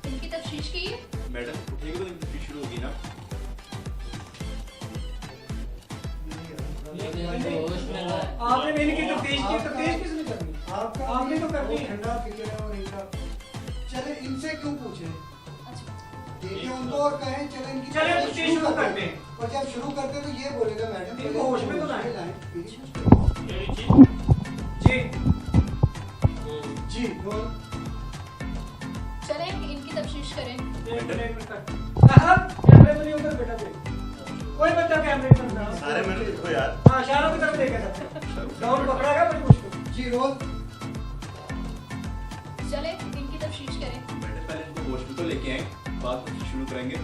इनकी तफ्तीश की है मैडम उठेगी तो इनकी शुरू होगी ना। आपने मेरी की तफ्तीश की, तफ्तीश किसने करनी? आपने तो करनी है। ठंडा फिक्र है और इनका चले, इनसे क्यों पूछे, देखिए उनको और कहें चले इनकी चले तफ्तीश शुरू करते हैं। और जब शुरू करते हैं तो ये बोलेगा मैडम इनको होश में तो ना आए। जी जी बोल। चले इनकी तफ्तीश करें। एक मिनट तक कैमरे में नहीं उधर बेटा देख, कोई बच्चा कैमरे में ना। सारे मैंने देखो यार। हाँ, इशारों की तरफ देखे सब। डाउन पकड़ागा मुझे मुझको। जी रोल। चले इनकी तफ्तीश करें। मैडम पहले इनको होश में तो लेके आए, बाद में शुरू करेंगे।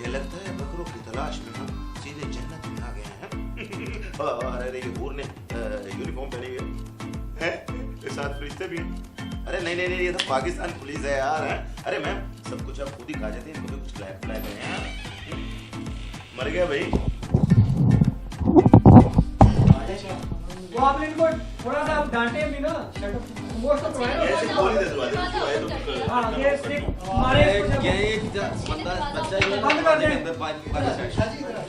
ये लगता है बकरों की तलाश में हम सीधे जन्नत में आ गए हैं। अरे ये हूर ने यूनिफॉर्म पहनी हुई है, इसके साथ फरिश्ते भी। अरे नहीं नहीं नहीं, ये तो पाकिस्तान पुलिस है यार। अरे मैम सब कुछ आप खुद ही खा जाते हैं, इनको भी कुछ खिलाए पिलाए गए हैं। मर गया भाई। वो आपने इनको थोड़ा सा आप डांटे भी ना, शट अप। गोश्त तो है ऐसे ना। गोली दे दो आदमी हाँ ये स्टिक मारे इसको क्या एक बंदा बच्चा ही है बंद कर दे। अंदर पानी वाला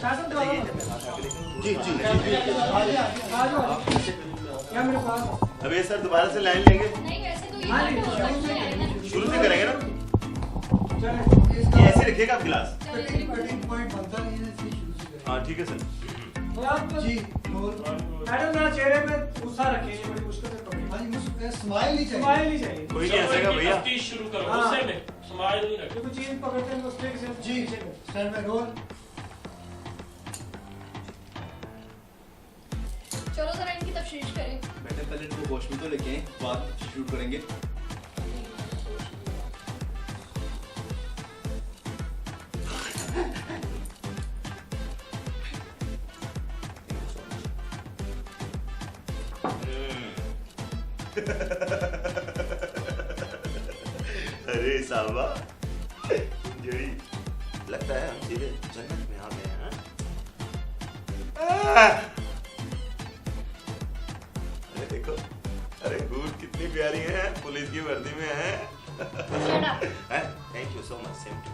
शासन दो जी जी आ जाओ क्या मेरे पास अब ये सर दोबारा से लाइन लेंगे नहीं वैसे तो ये हाँ बात जी, हो शुरू सकती है ना। शुरू से करेंगे ना चले ये ऐसे रखिएगा आप गिलास पॉइंट बनता नहीं है इसलिए शुरू से हाँ ठीक है सर जी रोल मैडम ना चेहरे पे गुस्सा रखिए ये बड़ी मुश्किल से पकड़ी हाँ जी स्माइल नहीं चाहिए स्माइल नहीं चाहिए कोई नहीं हंसेगा भैया तफ्तीश शुरू करो हाँ। गुस्से में स्माइल नहीं रखो कोई चीज पकड़ते हैं तो स्टिक से जी स्टैंड बाय रोल चलो जरा इनकी तफ्तीश करें। मैडम पहले इनको वॉश में तो लेके आए, बाद में शूट करेंगे। अरे साहबा जड़ी लगता है हम सीधे जन्नत में आ गए हैं अरे देखो अरे हूर कितनी प्यारी है पुलिस की वर्दी में है thank you so much same to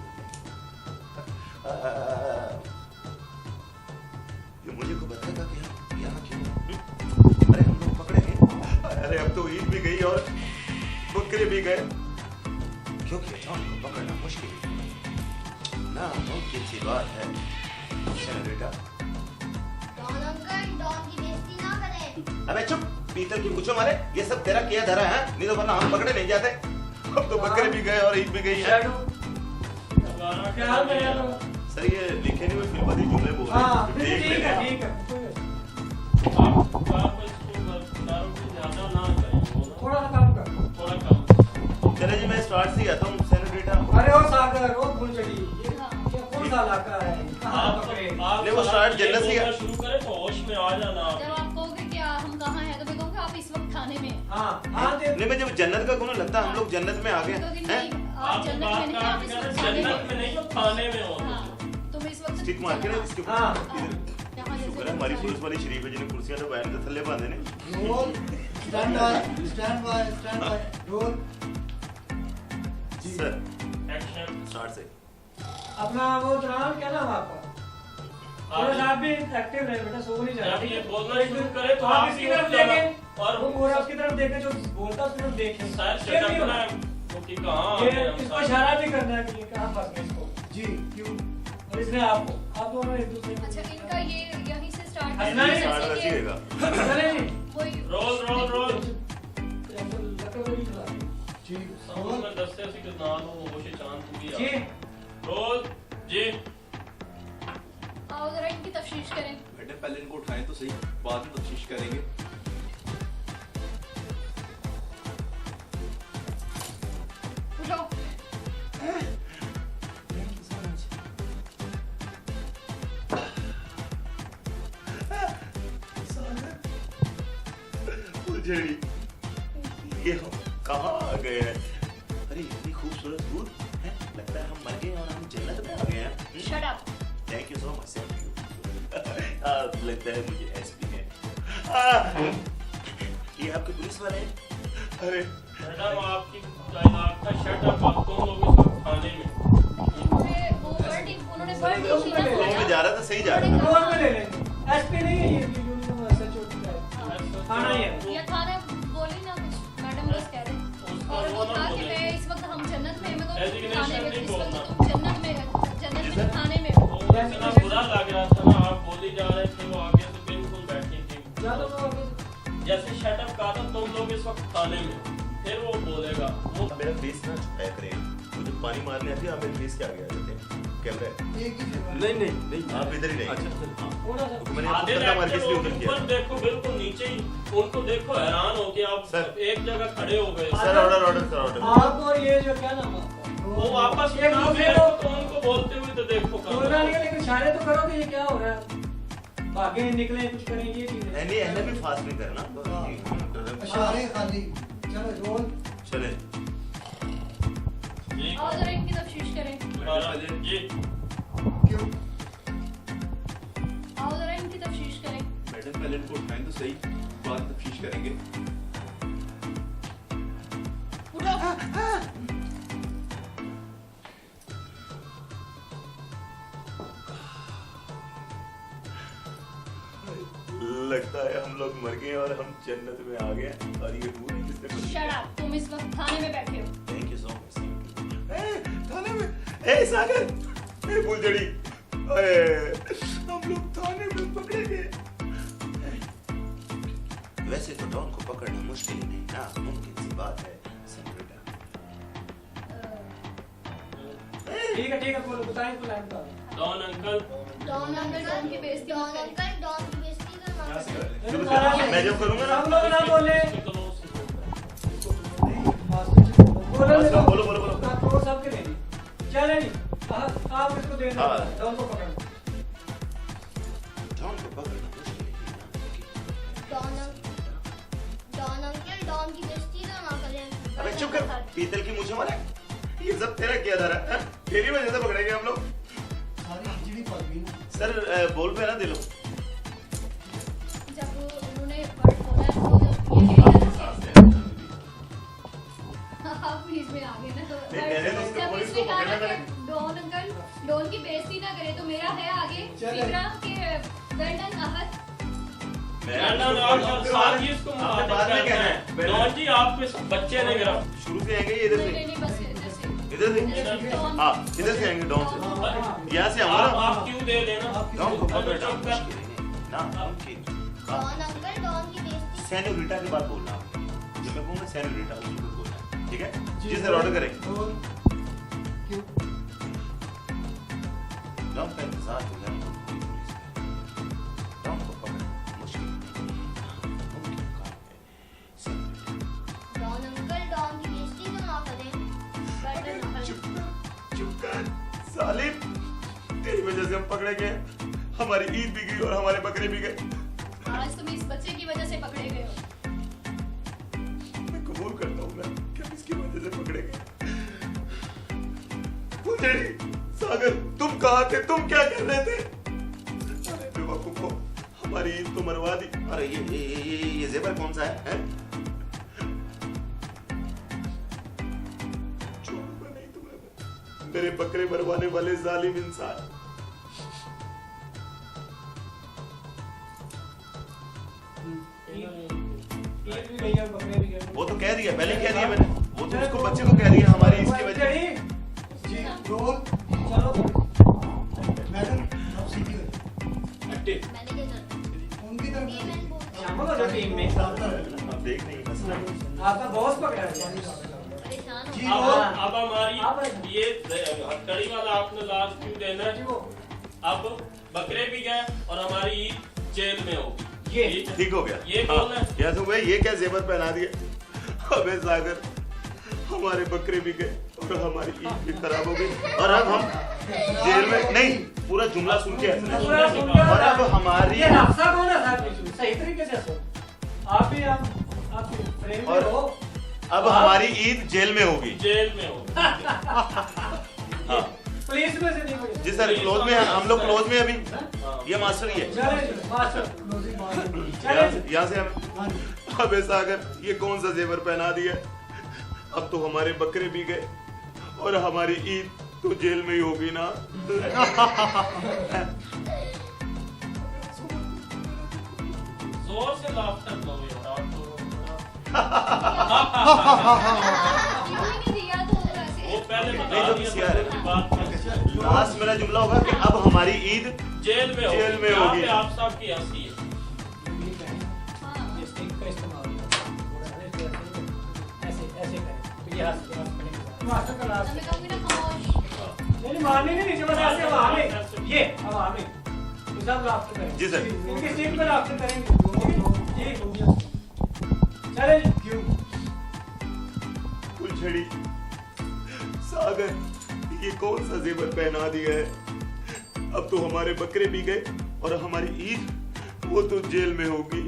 ये मुझे को बताएगा कि हम यहाँ क्यों अरे हम लोग पकड़े हैं अरे अब तो ईद भी गई और बकरे भी गए क्योंकि जॉन को पकड़ना मुश्किल है ना मुमकिन सी बात है बेटा डॉन अंकल डॉन की बेइज्जती ना करें। अबे चुप पीतल की पूछो मारे ये सब तेरा किया धरा है नहीं तो वरना हम पकड़े नहीं जाते अब तो बकरे भी गए और ईद भी गई है क्या हाल है यार सर ये लिखे नहीं हुए फिल्म जुमले बोल रहे हाँ हैं देख ठीक लेना। है ठीक है आप इसको दारू को ज्यादा ना करें थोड़ा सा काम कर थोड़ा कम चले जी मैं स्टार्ट से ही आता हूँ सेनेटर अरे ओ सागर ओ भूल चली ये कौन सा इलाका है कहाँ पकड़े नहीं, वो स्टार्ट जन्नत से ही- शुरू करें तो होश में आ जाना आप। जब आप कहोगे कि हम कहाँ हैं तो मैं कहूँगा आप इस वक्त थाने में हैं। हाँ हाँ दे नहीं मैं जब जन्नत का कहूँ लगता है हम लोग जन्नत में आ गए मैं कहूँगी हैं नहीं आप जन्नत में नहीं आप इस वक्त थाने जन्नत में में नहीं हो थाने में हो हाँ तुम इस वक्त स्टिक मार के ना इसके ऊपर हाँ। इधर यहाँ जैसे शुक्र है हमारी पुलिस वाली शरीफ है जिन्हें कुर्सियां तो बैठ के थल्ले बांधे ने roll stand by roll sir action start से अपना वो दौरान क्या नाम आपका और आप भी एक्टिव रहे बेटा सो नहीं जब जाए ये बोलना शुरू करे तो आप आप इसकी ही तरफ उस देखें जगह- और वो पूरा उसकी तरफ देखें जो बोलता है उसकी तरफ देखें सर ये सेटअप नहीं होना। ना कि कहाँ आ ये गए हम इसको सारे। इशारा भी करना है कि ये कहाँ फंस गए इसको जी क्यों और इसने आपको आप दोनों एक दूसरे को अच्छा इनका ये यहीं से स्टार्ट हंसना नहीं, स्टार्ट वैसे ही रहेगा चले जी वही रोल रोल रोल लकड़ वाली खिला दी। जी समझ में दस्ते से कि ना हो वो चांद भी जी रोल जी आओ जरा इनकी तफ्तीश करें। मैडम पहले इनको उठाएं तो सही, बाद में तफ्तीश करेंगे। उठो फुलझड़ी ये हम कहाँ आ गए हैं अरे इतनी खूबसूरत दूर है लगता है हम मर गए और हम जन्नत में आ गए हैं shut up thank you so much लगता है मुझे एसपी है ये आपके पुलिस वाले हैं अरे मैडम आपकी कायनात का शटअप आप तुम लोग इस वक्त थाने में उन्होंने वर्ड यूज किया तो ना मैं जा रहा था सही जा रहा था रोल में ले लेंगे एसपी नहीं है ये यूनिफॉर्म सच होता है थाना ही है या थाना बोली ना कुछ मैडम बस कह रहे और वो था कि मैं इस वक्त हम जन्नत में मैं तो थाने में इस वक्त तुम जन्नत में थाने में हो वो इतना बुरा लग रहा था ना आप बोली जा रहे थे वो आगे से बिल्कुल बैठी थी ज्यादा तो आगे जैसे शटअप कहा था तुम लोग इस वक्त थाने में हो। फिर वो बोलेगा वो मेरा फेस ना छुपाया करें मुझे पानी मारने आती है आप मेरे फेस के आगे आ जाते हैं कैमरा है एक ही जगह नहीं नहीं नहीं आप इधर ही अच्छा रहेंगे चल हाँ थोड़ा सा मैंने आपको आधे पता मार के लड़के इसलिए वो उधर किया ऊपर देखो बिल्कुल नीचे ही उनको देखो हैरान हो कि आप सर। एक जगह खड़े हो गए sir order order sir order आप और ये जो क्या नाम है आपका वो वापस एक ना दूसरे देखो को- तो उनको बोलते हुए तो देखो बोलना कहाँ नहीं है, लेकिन इशारे तो करो कि ये क्या हो रहा है भागे निकले कुछ करेंगे ये चीजें नहीं ऐसे भी फास्ट नहीं करना इशारे खाली चलो रोल चले जी आओ जरा इनकी तफ्तीश करें जी क्यों आओ जरा इनकी तफ्तीश करें मैडम पहले इनको उठाएं तो सही, बाद में तफ्तीश करेंगे। लगता है हम लोग मर गए और हम जन्नत में आ गए और ये हूर है किसने बनी? शट अप, तुम इस वक्त थाने में बैठे हो। Thank you so much. थाने में? ए सागर, ए फुलझड़ी, हम लोग थाने में पकड़े गए। वैसे तो डॉन को पकड़ना मुश्किल नहीं ना, मुमकिन सी बात है सेनोरिटा। ठीक है बोलो, बताएं तो लाइन बताओ। डॉन अंकल डॉन की बेइज्जती मत करें। डॉन की बेइज्जती करना। शुरू से मैं जब करूंगा ना, हम लोग ना बोले। बोलो। आपको सबके देनी। चले नहीं, आप इसको देना। डॉन को पकड़ो। डॉन को पकड़ना मुश्किल नहीं ना। डॉन अंकल डॉन की बेइज्जती ना करें। अबे चुप कर, पीतल की मुझे मारे। ये सब तेरा क्या धरा है? तेरी वजह से पकड़ेंगे हम लोग। सारी खिचड़ी पक गई ना। सर बोल पे ना दिलो। जब उन्होंने वर्ड बोला तो ये आप प्लीज में आ गए ना, तो मैंने तो उसको पुलिस को पकड़ना था। डॉन अंकल डॉन की बेइज्जती ना करे तो मेरा है आगे फिक्रा के वेल्डन अहद। साथ ही इसको बाद में कहना है। डॉन जी आपको इस बच्चे ने गिरा। शुरू से आएंगे इधर से? नहीं बस इधर से। इधर से? हाँ इधर से आएंगे डॉन से। यहाँ से आऊंगा ना। आप क्यों दे देना? डॉन को पकड़ना मुश्किल नहीं ना, मुमकिन। डॉन अंकल डॉन की बेइज्जती। सेनोरिटा की बात बोलना आपको। जो मैं कहूँगा सेनोरिटा उसी को बोलना है, ठीक है? जी सर ऑर्डर करें। क्यों? डॉन का इंतजार हो गया हमको पूरी पुलिस का। डॉन को पकड़ना मुश्किल नहीं, मुमकिन काम है। सेनोरिटा। डॉन अंकल डॉन की बेइज्जती ना करें। वेल्डन अहद। चुप कर सालिम, तेरी वजह से हम पकड़े गए। हमारी ईद भी गई और हमारे बकरे भी गए। आज तुम इस बच्चे की वजह से पकड़े गए हो। मैं कबूल करता हूँ ना कि हम इसकी वजह से पकड़े गए। फुलझड़ी, सागर, तुम कहाँ थे? तुम क्या कर रहे थे? अरे बेवकूफो, हमारी ईद तो मरवा दी। अरे ये जेवर कौन सा है? छोड़ूंगा नहीं तुम्हें, मेरे बकरे मरवाने वाले जालिम इंसान। वो तो कह दिया, पहले कह दिया मैंने। वो तो उसको बच्चे को कह दिया हमारी इसकी वजह। जी रोल। चलो मैडम आप सीधी मैंने क्या करना? उनकी तरफ शामिल हो जाओ टीम में। आप देख नहीं मसला। आपका बॉस पकड़ा गया। परेशान जी हो। रोल। अब हमारी ये हथकड़ी वाला आपने लास्ट क्यों देना है? अब बकरे भी गए और हमारी ईद जेल में होगी। ये ठीक हो गया। ये कौन है? यहाँ से हुआ, ये क्या जेवर पहना दिया? अबे सागर, हमारे बकरे भी गए और हमारी ईद भी खराब हो गई और अब हम जेल में। नहीं, पूरा जुमला सुन के ऐसे नहीं। और अब हमारी ये हादसा कौन है साहब? सही तरीके से सुनो। आप भी आप फ्रेम में हो। अब हमारी ईद जेल में होगी। जेल में होगी। हाँ पुलिस में से नहीं मुझे। जी सर, क्लोज में हम लोग क्लोज में अभी। ये मास्टर ही है। चले मास्टर। यहाँ से हम। अबे सागर, ये कौन सा जेवर पहना दिया? अब तो हमारे बकरे भी गए और हमारी ईद तो जेल में ही होगी ना। जोर से लाफ्टर लो यार। क्यों नहीं दिया तो वैसे। वो पहले नहीं बता तो दिया किसी था यार। कि बात में लास्ट मेरा जुमला होगा कि अब हमारी ईद जेल में होगी। जेल में यहाँ होगी। पे आप साहब की हंसी है। हाँ। इस टेक का इस्तेमाल ऐसे करें तो ये मास्टर का लास्ट। मैं कहूँगी ना खामोश। नहीं मारने नहीं नीचे, बस ऐसे हवा में। ये हवा में तो सब लाफ्टर करें। जी सर। इनकी स्टिक पे लाफ्टर करेंगे। जी चले। क्यों? फुलझड़ी, सागर, ये कौन सा जेवर पहना दिया है? अब तो हमारे बकरे भी गए और हमारी ईद वो तो जेल में होगी।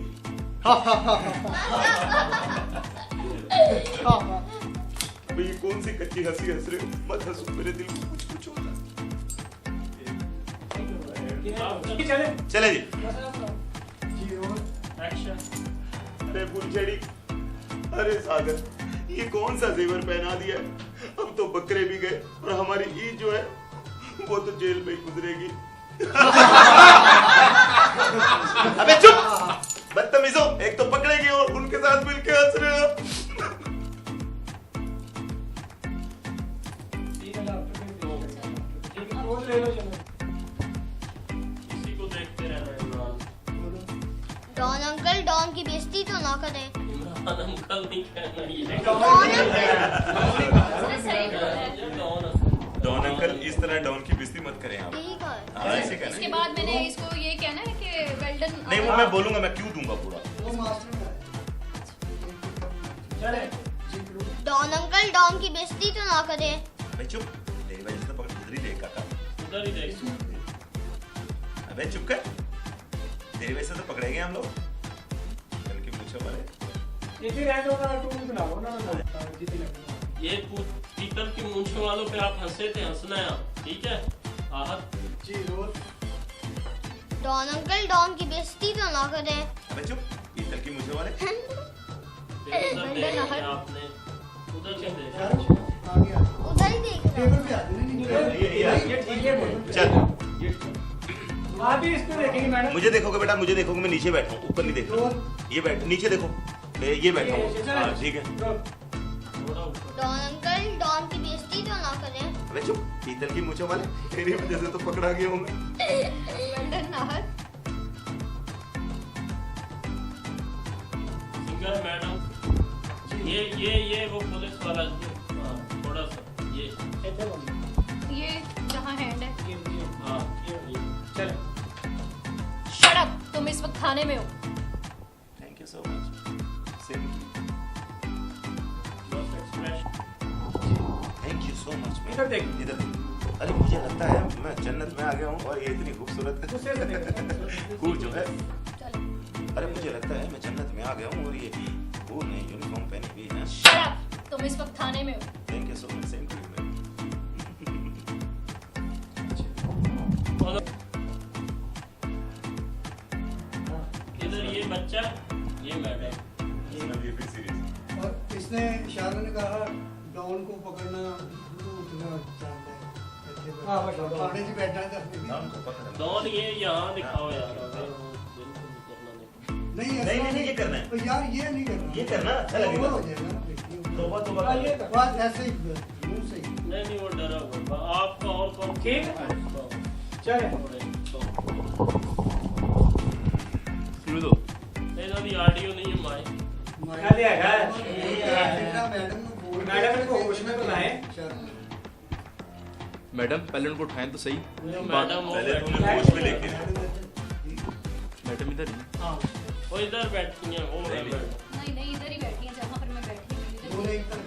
अबे ये कौन सी कच्ची हंसी हंस रहे हो? मत हंसो, मेरे दिल को कुछ कुछ होता है। चले चले जी। जी रोल। एक्शन। अरे फुलझड़ी, अरे सागर, ये कौन सा जेवर पहना दिया है? अब तो बकरे भी गए और हमारी ईद जो है वो तो जेल में ही गुजरेगी। अबे चुप, बदतमीजों, एक तो पकड़े गए और उनके साथ मिलके हंस रहे हो। इसी को देखते रहना इमरान। डॉन अंकल डॉन की बेइज्जती तो ना करें। इमरान अंकल नहीं कहना ये। डॉन डॉन अंकल, इस तरह डॉन की बेइज्जती मत करें आप। ठीक है। हाँ, ऐसे कहना इसके है। बाद मैंने इसको ये कहना है कि वेल डन। नहीं, वो मैं बोलूंगा, मैं क्यों दूंगा पूरा। वो मास्टर चले डॉन अंकल डॉन की बेइज्जती तो ना करें। अबे चुप, तेरी वजह से तो पकड़ उधर ही देख काका। उधर ही देख। अबे चुप कर, तेरी वजह से तो पकड़े गए हम लोग। कल की पूछो वाले इसी रैंक का टूल बनाओ ना जीती लगेगा। ये पीतल की मूंछों वालों पे आप हंसे थे, हंसना है आप, ठीक है? आहत जी रोज डॉन अंकल डॉन की बेइज्जती तो ना करें। अबे चुप, पीतल की मुझे वाले। फिर उधर देख लिया आपने, उधर से देख। आ गया उधर ही देख रहा टेबल पे आते नहीं ये ठीक है बोल। चल, आप भी इसको देखेंगे मैडम। मुझे देखोगे बेटा, मुझे देखोगे। मैं नीचे बैठा हूँ, ऊपर नहीं देख रहा। ये बैठ, नीचे देखो, ये बैठा हूँ। हाँ, ठीक है। थोड़ा ऊपर। डॉन अंकल डॉन की बेइज्जती तो ना करें। अबे चुप, पीतल की मुझे वाले, तेरी वजह से तो पकड़ा गया हूँ मैं। वेल डन आहत। सिंगर मैडम, ये वो पुलिस वाला, हाँ, थोड़ा सा ये, ये जहाँ हैंड है। हाँ, चले शट अप, तुम इस वक्त थाने में हो। Thank you so much. बस expression. Thank you so much. इधर देख। इधर देख। अरे मुझे लगता है मैं जन्नत में आ गया हूँ और ये इतनी खूबसूरत गुस्से से देख। हूर जो है। चलो अरे मुझे लगता है मैं जन्नत में आ गया हूँ और ये हूर ने यूनिफॉर्म पहनी हुई है। शट अप, तुम इस वक्त थाने में हो। Thank you so much. Same to you ma'am. इधर ये बच्चा, ये मैडम। ये भी सीरियस। और इसने शाहरुख ने कहा डॉन को पकड़ना उतना जानता है। हाँ, बस थाने जी बैठा है तो नाम को पकड़। डॉन ये यहाँ दिखाओ यार, अगर वो बिल्कुल करना नहीं। नहीं ऐसा नहीं, ये करना है। तो यार ये नहीं करना। ये करना अच्छा वो लगेगा। हो जाएगा ना देखिए। तौबा तौबा। ये कर। बस ऐसे ही मुंह से ही। नहीं, वो डरा हुआ आपका और कौन? ठीक है। चले सुन दो। ਇਹਨਾਂ ਦੀ ਆਡੀਓ नहीं है माइक। चले है मैडम मैडम को होश में तो लाए। मैडम पहले उनको उठाएं तो सही। मैडम वो पहले बैठी तुमने होश में लेके। मैडम इधर ही। हाँ वो इधर बैठती हैं, वो नहीं, मैडम। नहीं नहीं, इधर ही बैठी है जहाँ पर मैं बैठी हूँ। इधर बोले ही। एक तरफ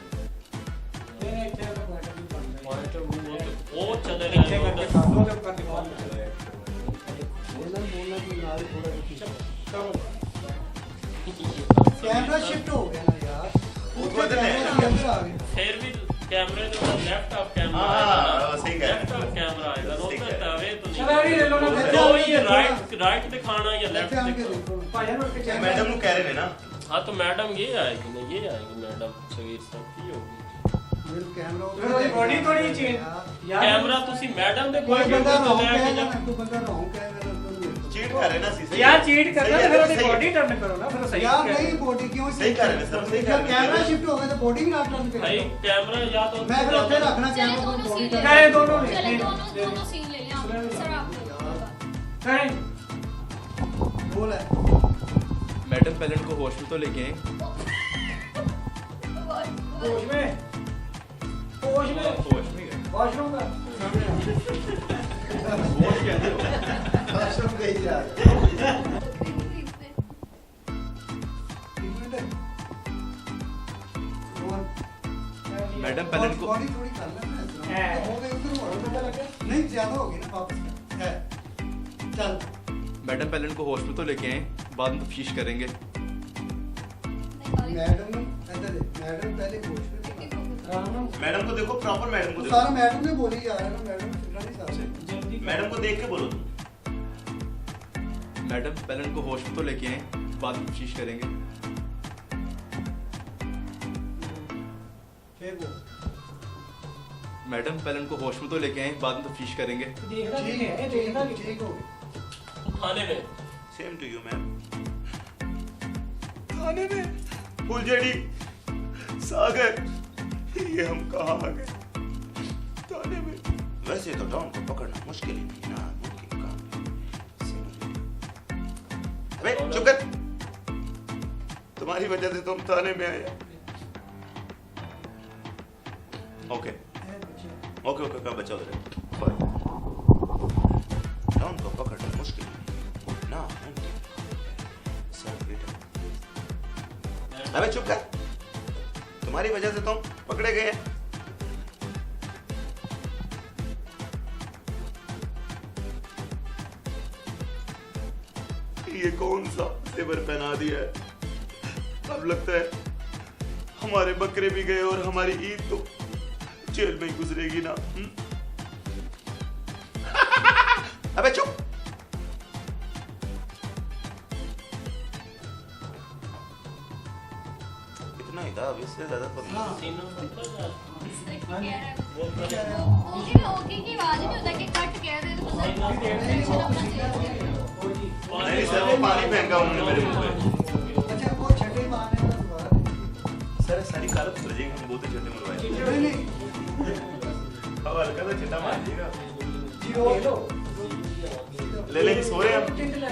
ये एक तरह का पॉइंट ऑफ व्यू बन रहा है। वो चले पीछे गए करके उधर। कानों के ऊपर निकाल दो। बोलना कि नाल थोड़ा चलो कैमरा शिफ्ट हो गया ना यार। वो ऊपर बदल है। कैमरा के अंदर आ गया। फिर भी कैमरे तो लेफ्ट ऑफ कैमरा हाँ, आएगा ना, सही कह रहे लेफ्ट ऑफ कैमरा आएगा, सही कह उधर रहे तवे तो नहीं। चलो अभी ले लो ना। तो ये राइट दिखाना या लेफ्ट ऐसे आके दिखाना। देखो। भाईजान उठ के चल। मैडम को कह रहे हैं ना। हाँ तो मैडम ये आएगी ना, ये आएगी मैडम सगीर साहब की होगी। मेरे कैमरा बॉडी थोड़ी चेंज यार। कैमरा तुसी मैडम दे कोई बंदा रॉन्ग ले कहेगा के ना, कोई बंदा रॉन्ग कहेगा ना तो मेरे को। चीट कर रहे हैं ना सीसे। यार चीट करना सही है, फिर उसकी सही है। बॉडी टर्न करो ना, फिर सही यार है। नहीं बॉडी क्यों सही कर रहे हैं सर, सही कर रहे हैं। कैमरा शिफ्ट हो गया तो बॉडी भी ना टर्न भाई करेगा। कैमरा या तो मैं फिर ਉੱਥੇ रखना चले कैमरा दोनों बॉडी सीन ले टर्न चाहे दोनों ले। चले दोनों सीन ले लें आप। सर आप ले लो। नहीं बोल है। मैडम पहले उनको होश में तो लेके आए। होश में होश में होश में गए। वॉशरूम का होश के अंदर हो। आश्रम गई यार। मैडम पहले इनको बॉडी थोड़ी कर लेना है। हो गई उधर हो गया। नहीं ज्यादा हो गई ना वापस है। चल मैडम पहले इनको होश में तो लेके आए, बाद में तफ्तीश करेंगे। मैडम इधर मैडम पहले कोच में मैडम को देखो, प्रॉपर मैडम को तो देखो। सारा मैडम ने बोली जा रहा है ना मैडम फिर नहीं साहब जल्दी मैडम को देख के बोलो तुम। मैडम पहले इनको होश में तो लेके आए, बाद में तफ्तीश करेंगे। मैडम पहले उनको होश में तो लेके आए, बाद में तफ्तीश करेंगे। ठीक हो थाने में। Same to you ma'am. थाने में फुलझड़ी सागर, ये हम कहाँ आ गए? थाने में। वैसे तो डॉन को पकड़ना मुश्किल ही नहीं ना, मुमकिन काम है। अबे चुप कर, तुम्हारी वजह से तुम थाने में आए। ओके ओके ओके, कहाँ बचा उधर? डॉन को पकड़ना मुश्किल ही नहीं ना, मुमकिन। सर बेटा, अबे चुप कर, तुम्हारी वजह से तुम पकड़े गए हैं। ये कौन सा जेवर पहना दिया है? अब लगता है हमारे बकरे भी गए और हमारी ईद तो जेल में ही गुजरेगी ना। अबे चुप। इतना ही था, अब इससे ज्यादा तो नहीं। ओके की आवाज नहीं होता कि कट कह दे तो नहीं सर, वो पानी फेंका उन्होंने मेरे मुंह में। अच्छा वो छठे मारने का दोबारा सर सारी कालप सुलझ जाएगी, हम बहुत छठे मरवाए। नहीं अब हल्का सा छठा मार दीजिएगा। जी वो ले लेंगे, सो रहे हैं हम।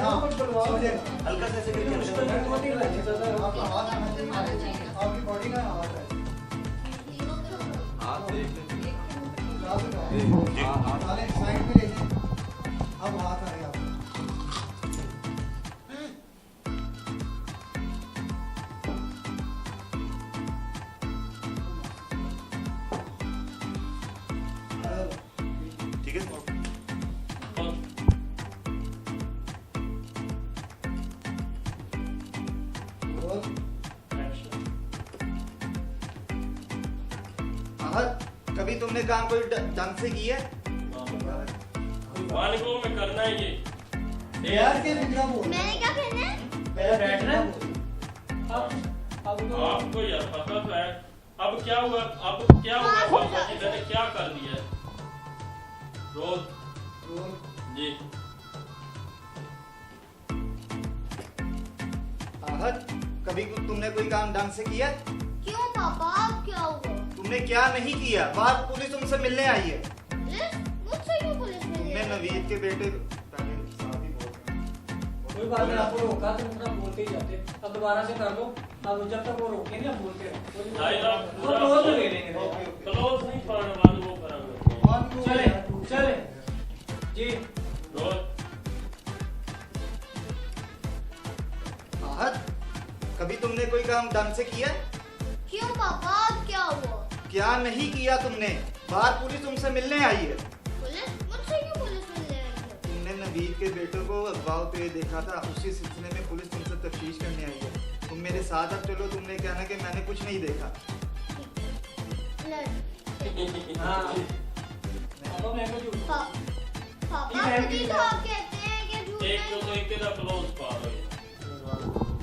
हाँ सो जाएगा। हल्का सा ऐसे करके आपका आवाज आना चाहिए, आपकी बॉडी का आवाज है। आप देख लें। साइड पे ले जाए, अब हाथ आएगा आपका। ठीक है। कभी तुमने काम कोई ढंग से किया? मालिकों में करना है ये। यार के बिगड़ा बोल। मैंने क्या कहना है? बैठना। आपको यार पता तो है। अब क्या हुआ? अब क्या हुआ? पापा जी मैंने क्या कर दिया? रोज जी आहत, कभी तुमने कोई काम ढंग से किया? क्यों पापा, अब क्या हुआ? तुमने क्या नहीं किया? बाहर पुलिस तुमसे मिलने आई है। पुलिस? मुझसे क्यों पुलिस मिली? तुमने नवीद के बेटे कोई बात नहीं, आपको रोका तो अपना बोलते ही जाते। अब दोबारा से कर लो, अब जब तक वो रोके नहीं, हम बोलते रहो। क्लोज ले लेंगे। क्लोज नहीं पढ़ने वाले वो करेंगे। चले चले जी। रोज आहत, कभी तुमने कोई काम ढंग से किया? क्यों पापा, अब क्या हुआ? क्या नहीं किया तुमने? बाहर पुलिस तुमसे मिलने आई है। पुलिस? मुझसे क्यों पुलिस मिलने आई है? तुमने नवीद के बेटे को अखबार पे देखा था, उसी सिलसिले में पुलिस तुमसे तफ्तीश करने आई है। तुम मेरे साथ अब चलो, तुमने कहना कि मैंने कुछ नहीं देखा। हाँ अब मैं को झूठ पापा खुद ही तो आप कहते हैं कि झूठ एक नहीं। तो एक तेरा क्लोज पा रही है।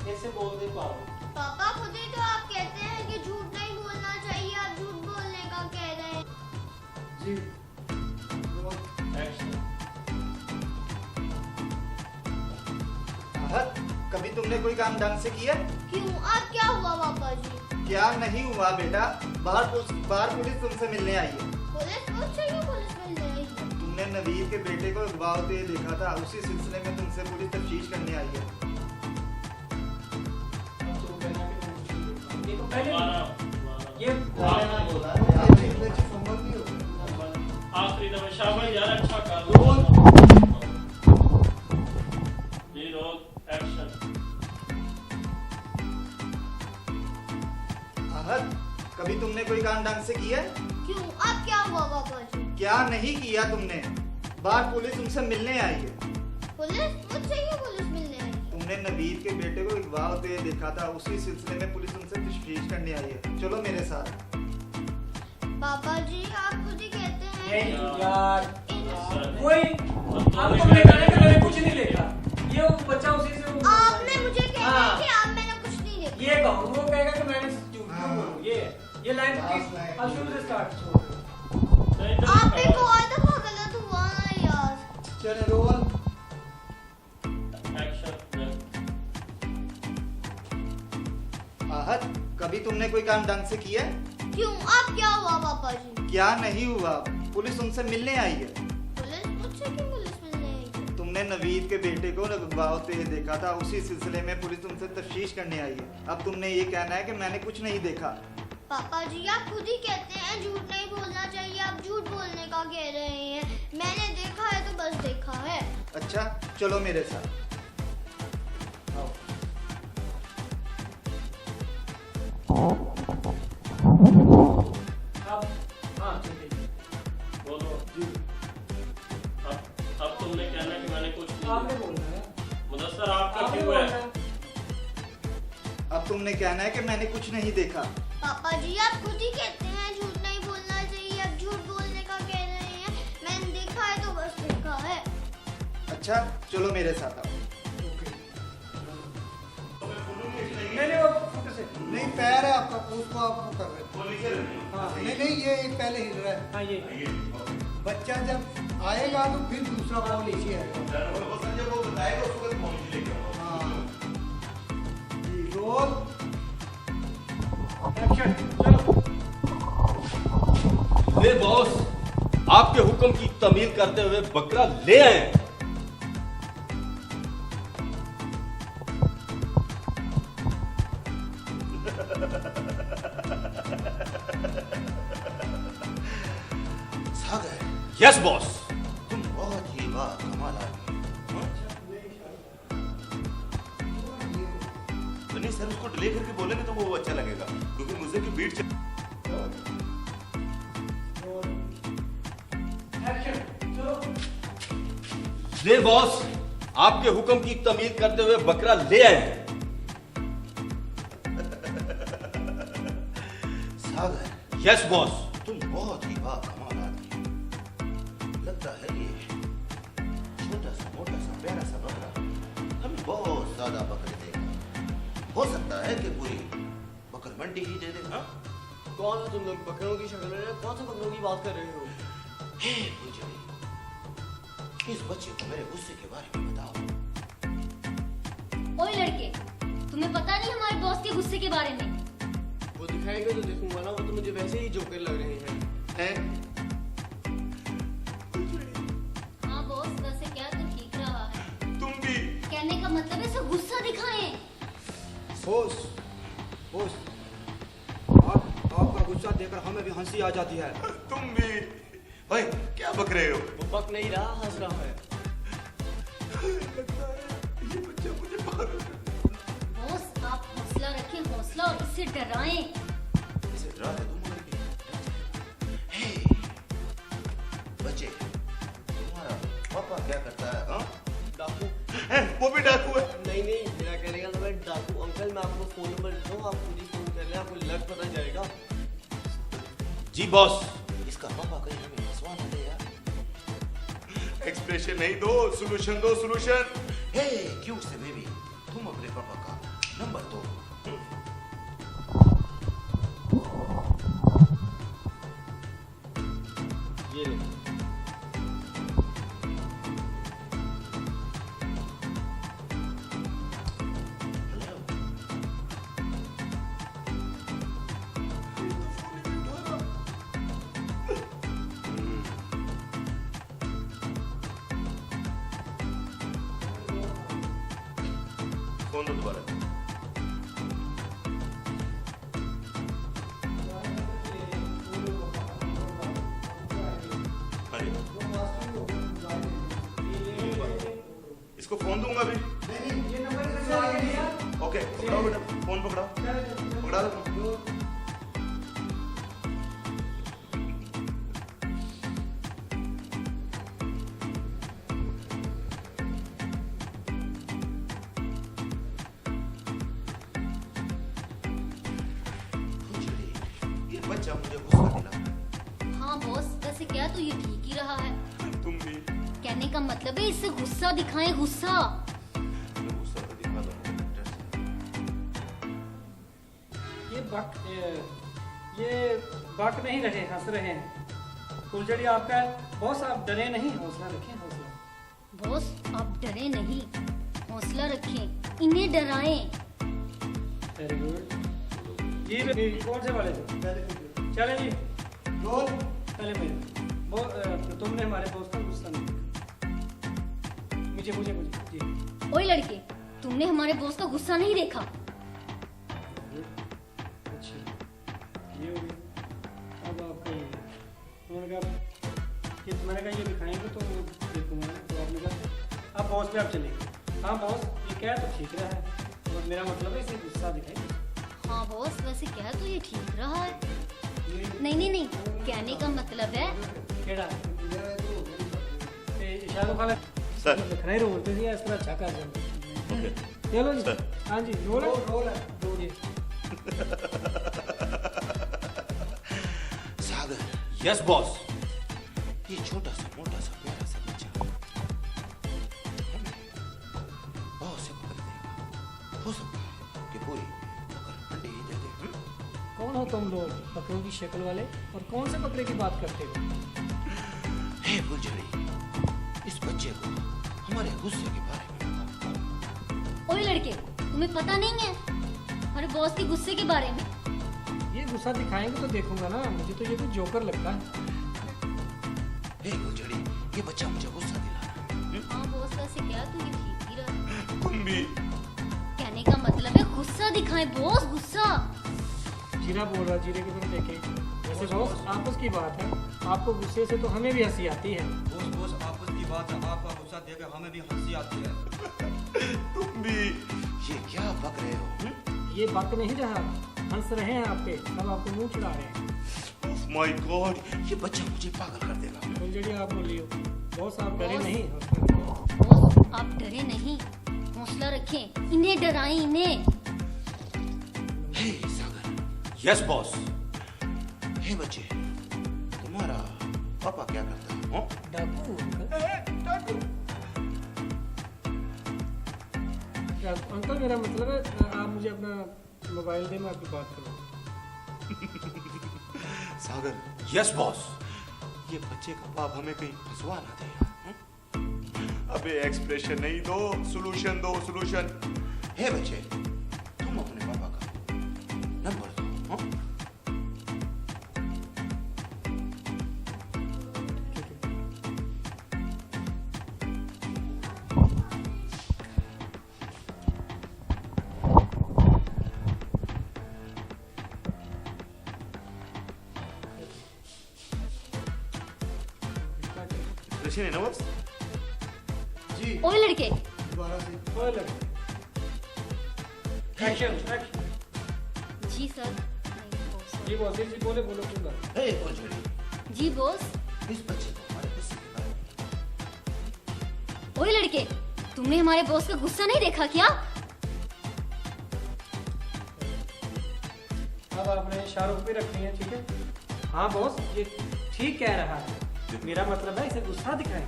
कैसे बोल दे पाओ? पापा खुद ही तो आप कहते हैं कि झूठ नहीं बोलना चाहिए, आप झूठ बोलने का कह रहे हैं। जी आहत, कभी तुमने कोई काम ढंग से किया? क्यों, अब क्या हुआ पापा जी? क्या नहीं हुआ बेटा, बाहर पुलिस तुमसे मिलने आई है। पुलिस? मुझसे क्यों पुलिस मिलने आई है? तुमने नवीद के बेटे को अखबार पे देखा था, उसी सिलसिले में तुमसे पुलिस तफ्तीश करने आई है। ये तो पहले ये आखिरी दफा शाबाश यार, अच्छा कर जी। रोज एक्शन। आहत, कभी तुमने कोई काम ढंग से किया? क्यों, अब क्या हुआ पापा जी? क्या नहीं किया तुमने? बाहर पुलिस तुमसे मिलने आई है। पुलिस? मुझसे क्यों पुलिस मिलने आई? तुमने नवीद के बेटे को अखबार पे देखा था, उसी सिलसिले में पुलिस तुमसे तफ्तीश करने आई है। चलो मेरे साथ। पापा जी आप खुद ही कहते हैं यार कोई आपको देखा नहीं कि मैंने कुछ नहीं देखा। ये वो बच्चा उसी से आपने मुझे कहा कि आप मैंने कुछ नहीं देखा। ये कहूँ वो कहेगा कि मैंने झूठ क्यों बोलूं। ये लाइन राहत, कभी तुमने कोई काम ढंग से किया है? क्यों, अब क्या हुआ पापा जी? क्या नहीं हुआ, पुलिस उनसे मिलने आई है। पुलिस? मुझसे क्यों पुलिस मिलने आई है? तुमने नवीद के बेटे को अगवा होते हुए देखा था, उसी सिलसिले में पुलिस तुमसे तफ्तीश करने आई है। अब तुमने ये कहना है कि मैंने कुछ नहीं देखा। पापा जी आप खुद ही कहते हैं झूठ नहीं बोलना चाहिए, आप झूठ बोलने का कह रहे हैं। मैंने देखा है तो बस देखा है। अच्छा चलो मेरे साथ। आओ। हाँ ठीक है। बोलो जी। अब तुमने कहना कि मैंने कुछ नहीं आपने बोलना है। मुदस्सर आपका आपने क्यों बोलना है? है। अब तुमने कहना है कि मैंने कुछ नहीं देखा। पापा जी आप खुद ही कहते हैं झूठ नहीं बोलना चाहिए, आप झूठ बोलने का कह रहे हैं। मैंने देखा है तो बस देखा है। अच्छा चलो मेरे साथ आओ। नहीं वो फुट से। नहीं पैर है आपका, उसको आपको कर रहे हैं। हाँ नहीं ये एक पहले हिल रहा है। हाँ ये बच्चा जब आएगा तो फिर दूसरा पाँव नीचे आएगा। हाँ जी, रोल एक्शन चलो। ले बॉस, आपके हुक्म की तमील करते हुए बकरा ले आए हैं। सागर, यस बॉस। तुम बहुत ही वाह कमाल आदमी हो। तो नहीं सर, उसको डिले करके बोलेंगे तो वो अच्छा लगेगा, क्योंकि मुझे की बीट एक्शन चलो। ले बॉस, आपके हुक्म की तमील करते हुए बकरा ले आए हैं। सागर, यस बॉस। तुम बहुत ही वाह कमाल आदमी हो। लगता है ये छोटा सा मोटा सा प्यारा सा बकरा हमें बहुत ज्यादा बकरे देगा। हो सकता है कि पूरी बकर मंडी ही दे दे। हाँ? कौन हो तुम लोग? बकरों की शक्ल में कौन से बकरों की बात कर रहे हो? हे भुजरी, इस बच्चे को मेरे गुस्से के बारे में बताओ। ओए लड़के, तुम्हें पता नहीं हमारे बॉस के गुस्से के बारे में? वो दिखाएंगे तो देखूंगा ना, वो तो मुझे वैसे ही जोकर लग रहे हैं। हाँ बॉस, वैसे क्या तो ठीक रहा है। तुम भी कहने का मतलब है सब गुस्सा दिखाएं। बॉस, बॉस, आपका गुस्सा देखकर हमें भी हंसी आ जाती है। तुम भी भाई क्या बक रहे हो? वो बक नहीं रहा, हंस रहा है। लगता है ये बच्चा मुझे पागल बॉस आप हौसला रखें, हौसला, और इससे डराएं। इसे डरा दे तुम मर गए। हे बच्चे, तुम्हारा पापा क्या करता है? हाँ? डाकू। वो भी डाकू है? नहीं नहीं, मेरा कहने का मतलब डाकू अंकल, मैं आपको फोन नंबर देता हूँ, आप खुद ही फोन कर लें, आपको लग पता जाएगा। जी बॉस। इसका पापा कहीं हमें फंसवा ना दे यार। एक्सप्रेशन नहीं दो, सॉल्यूशन दो, सॉल्यूशन। हे क्यूट से बेबी, तुम अपने पापा का नंबर दो। ये ले। फोन दो दोबारा। इसको फोन दूंगा अभी। ओके पकड़ाओ बेटा, फोन पकड़ाओ, पकड़ा दो। ये बच्चा मुझे गुस्सा दिला। हाँ बॉस, वैसे क्या तो ये ठीक ही रहा है। तुम भी कहने का मतलब है इससे गुस्सा दिखाएं, गुस्सा। गुस्सा तो दिखा दो। ये बक नहीं रहे, हंस रहे हैं। फुलझड़ी आपका बॉस, आप डरे नहीं, हौसला रखें, हौसला। बॉस आप डरे नहीं, हौसला रखें, इन्हें डराएं। Very good. जी कौन से वाले थे? चले जी रोल पहले मैं वो तुमने हमारे दोस्त का गुस्सा नहीं मुझे मुझे मुझे जी। ओए लड़के, तुमने हमारे बॉस का गुस्सा नहीं देखा? अच्छा ये हो गया। अब आपका ये उन्होंने कहा मैंने कहा ये दिखाएंगे तो देखूंगा, तो आपने कहा आप बॉस पे आप चलेंगे। हाँ बॉस ये क्या है तो ठीक रहा है, और मेरा मतलब है इसे गुस्सा दिखाएंगे। हाँ बॉस, वैसे क्या तो ये ठीक रहा है। नहीं नहीं नहीं, कहने का मतलब है केड़ा शाहरुख खान सर दिख रहे रोल पे इस तरह अच्छा कर देंगे। चलो जी हाँ जी रोल रोल है दो जी। सागर यस बॉस। ये छोटा सा मोटा सा प्यारा सा बच्चा बहुत से पकड़ देगा। हो सकता है कि पूरी पकड़ अंडे ही दे दे। कौन हो तुम लोग, बकरों की शक्ल वाले, और कौन से बकरे की बात करते हो? हे फुलझड़ी, इस बच्चे को हमारे गुस्से के बारे में बता। ओए लड़के, तुम्हें पता नहीं है हमारे बॉस के गुस्से के बारे में? ये गुस्सा दिखाएंगे तो देखूंगा ना, मुझे तो ये कुछ जोकर लगता है। हे फुलझड़ी, ये बच्चा मुझे गुस्सा दिला रहा है। हाँ बॉस, वैसे क्या तो ये ठीक ही रहा। तुम भी कहने का मतलब है गुस्सा दिखाएं बॉस, गुस्सा। जीरा बोल रहा, जीरे की तरफ देखे। वैसे बॉस आपस की बात है, आपको गुस्से से तो हमें भी हंसी आती है। बॉस बॉस आपस की बात है, आपका गुस्सा देकर हमें भी हंसी आती है। तुम भी ये क्या बक रहे हो? ये बक नहीं रहा, हंस रहे हैं आप पे, सब आपको मुंह चढ़ा रहे हैं। माय गॉड, ये बच्चा मुझे पागल कर देगा। फुलझड़ी आप बोलियो। बॉस आप डरे नहीं। बॉस आप डरे नहीं, हौसला रखें, इन्हें डराएं इन्हें। हे सागर यस बॉस। हे बच्चे, तुम्हारा पापा क्या करता है? हाँ? डाकू अंकल, मेरा मतलब है आप मुझे अपना मोबाइल दें, मैं आपकी बात करूँ। सागर यस बॉस। ये बच्चे का बाप हमें कहीं फंसवा ना दे। अबे एक्सप्रेशन नहीं दो, सॉल्यूशन दो, सॉल्यूशन। हे बच्चे, तुम अपने पापा का नंबर दो। हाँ? है ना बस जी। ओए लड़के, दोबारा से ओए लड़के, एक्शन एक्शन। जी सर। जी बॉस जी बोले बोलो क्यों कर। हे फुलझड़ी, जी बॉस। इस बच्चे को हमारे गुस्से के बारे में। ओए लड़के, तुमने हमारे बॉस का गुस्सा नहीं देखा क्या? अब आपने शाहरुख भी रखनी है, ठीक है? हाँ बॉस, ये ठीक कह रहा है, मेरा मतलब है इसे गुस्सा दिखाएं।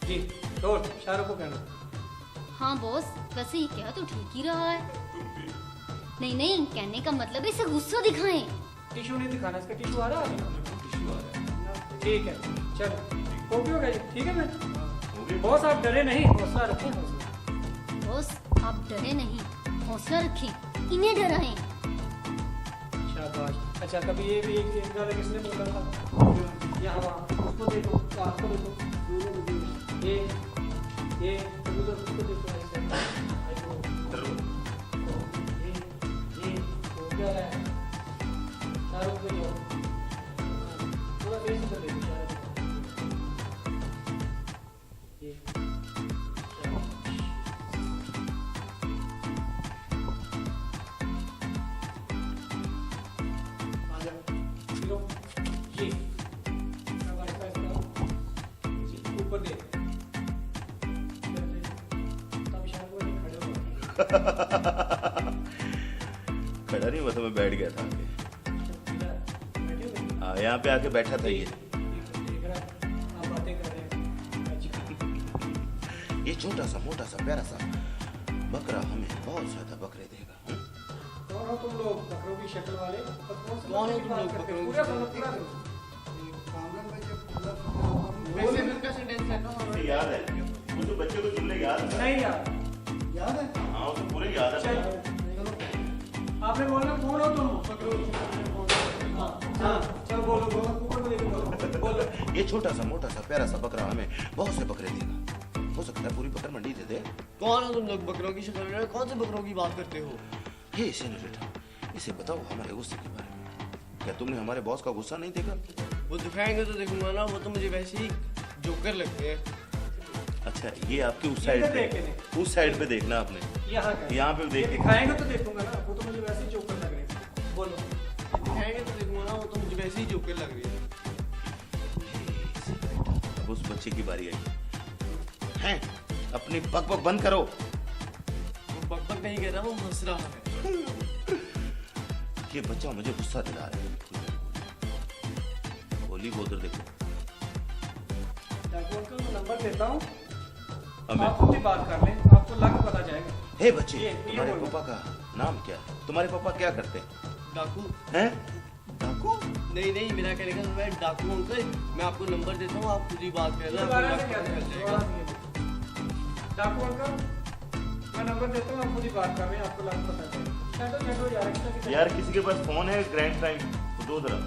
जी तो शाहरुख को कहना। हाँ बॉस, वैसे ये क्या तो ठीक ही रहा है। नहीं नहीं, कहने का मतलब है इसे गुस्सा दिखाएं। टिश्यू नहीं दिखाना, इसका टिश्यू आ रहा है। टिश्यू आ रहा है, ठीक है चलो। कॉपी हो गई, ठीक है मैं। बॉस आप डरे नहीं, हौसला रखें, हौसला। बॉस आप डरे नहीं, हौसला रखें, इन्हें डराएं। शाबाश। अच्छा कभी ये भी एक गाना किसने बोला था? यहाँ वहाँ उसको देखो, आपको देखो, ये उधर उसको देखो ऐसे। ये हो क्या रहा है? शाहरुख को जाओ, पूरा फेस उधर देखो शाहरुख। ये ऊपर देख। खड़ा नहीं हुआ था, मैं बैठ गया था आके। यहाँ पे आके बैठा था ये। ये छोटा सा मोटा सा प्यारा सा बकरा हमें बहुत ज्यादा बकरे देगा। कौन हो तुम लोग, बकरों की शक्ल वाले? कौन हो तुम लोग, बकरों की शक्ल वाले? याद है मुझे, बच्चे को जुमले याद है? नहीं याद। याद है? हाँ उसे पूरे याद है। आपने बोलना कौन हो तुम? हाँ चलो बोलो बोलो ऊपर को लेके बोलो बोलो। ये छोटा सा मोटा सा प्यारा सा बकरा हमें बहुत से बकरे देगा, हो सकता है पूरी बकर मंडी दे दे। कौन हो तुम लोग? बकरों की शक्ल में कौन से बकरों की बात करते हो? हे सेनेटर, इसे बताओ हमारे गुस्से के बारे में। क्या तुमने हमारे बॉस का गुस्सा नहीं देखा? वो दिखाएंगे तो देखूंगा ना, वो तो मुझे वैसे ही जोकर लगते हैं। अच्छा ये आपके उस साइड पे, उस साइड पे देखना आपने, यहाँ पे देख के दिखाएंगे तो देखूंगा ना, वो तो मुझे वैसे ही जोकर लग रहे हैं। बोलो दिखाएंगे तो देखूंगा ना, वो तो मुझे वैसे ही जोकर लग रही है। अब उस बच्चे की बारी आई है, अपनी बकबक बंद करो। वो बकबक नहीं कह रहा, वो हंस रहा है। ये बच्चा मुझे गुस्सा दिला रहा है। गोली को उधर देखो। डाकू अंकल मैं नंबर देता हूँ, अबे। आप खुद ही बात कर लें, आपको लग पता जाएगा। हे बच्चे, तुम्हारे पापा का नाम क्या है? तुम्हारे पापा क्या करते हैं? डाकू हैं? डाकू? नहीं नहीं, मेरा कहने का मैं डाकू अंकल, मैं आपको नंबर देता हूँ, आप खुद ही बात कर रहे हैं। डाकू अंकल मैं नंबर देता हूँ, आप खुद ही बात कर रहे हैं, आपको लग पता जाएगा। चलो यार किसी के पास फोन है ग्रैंड टाइम तो दो जरा।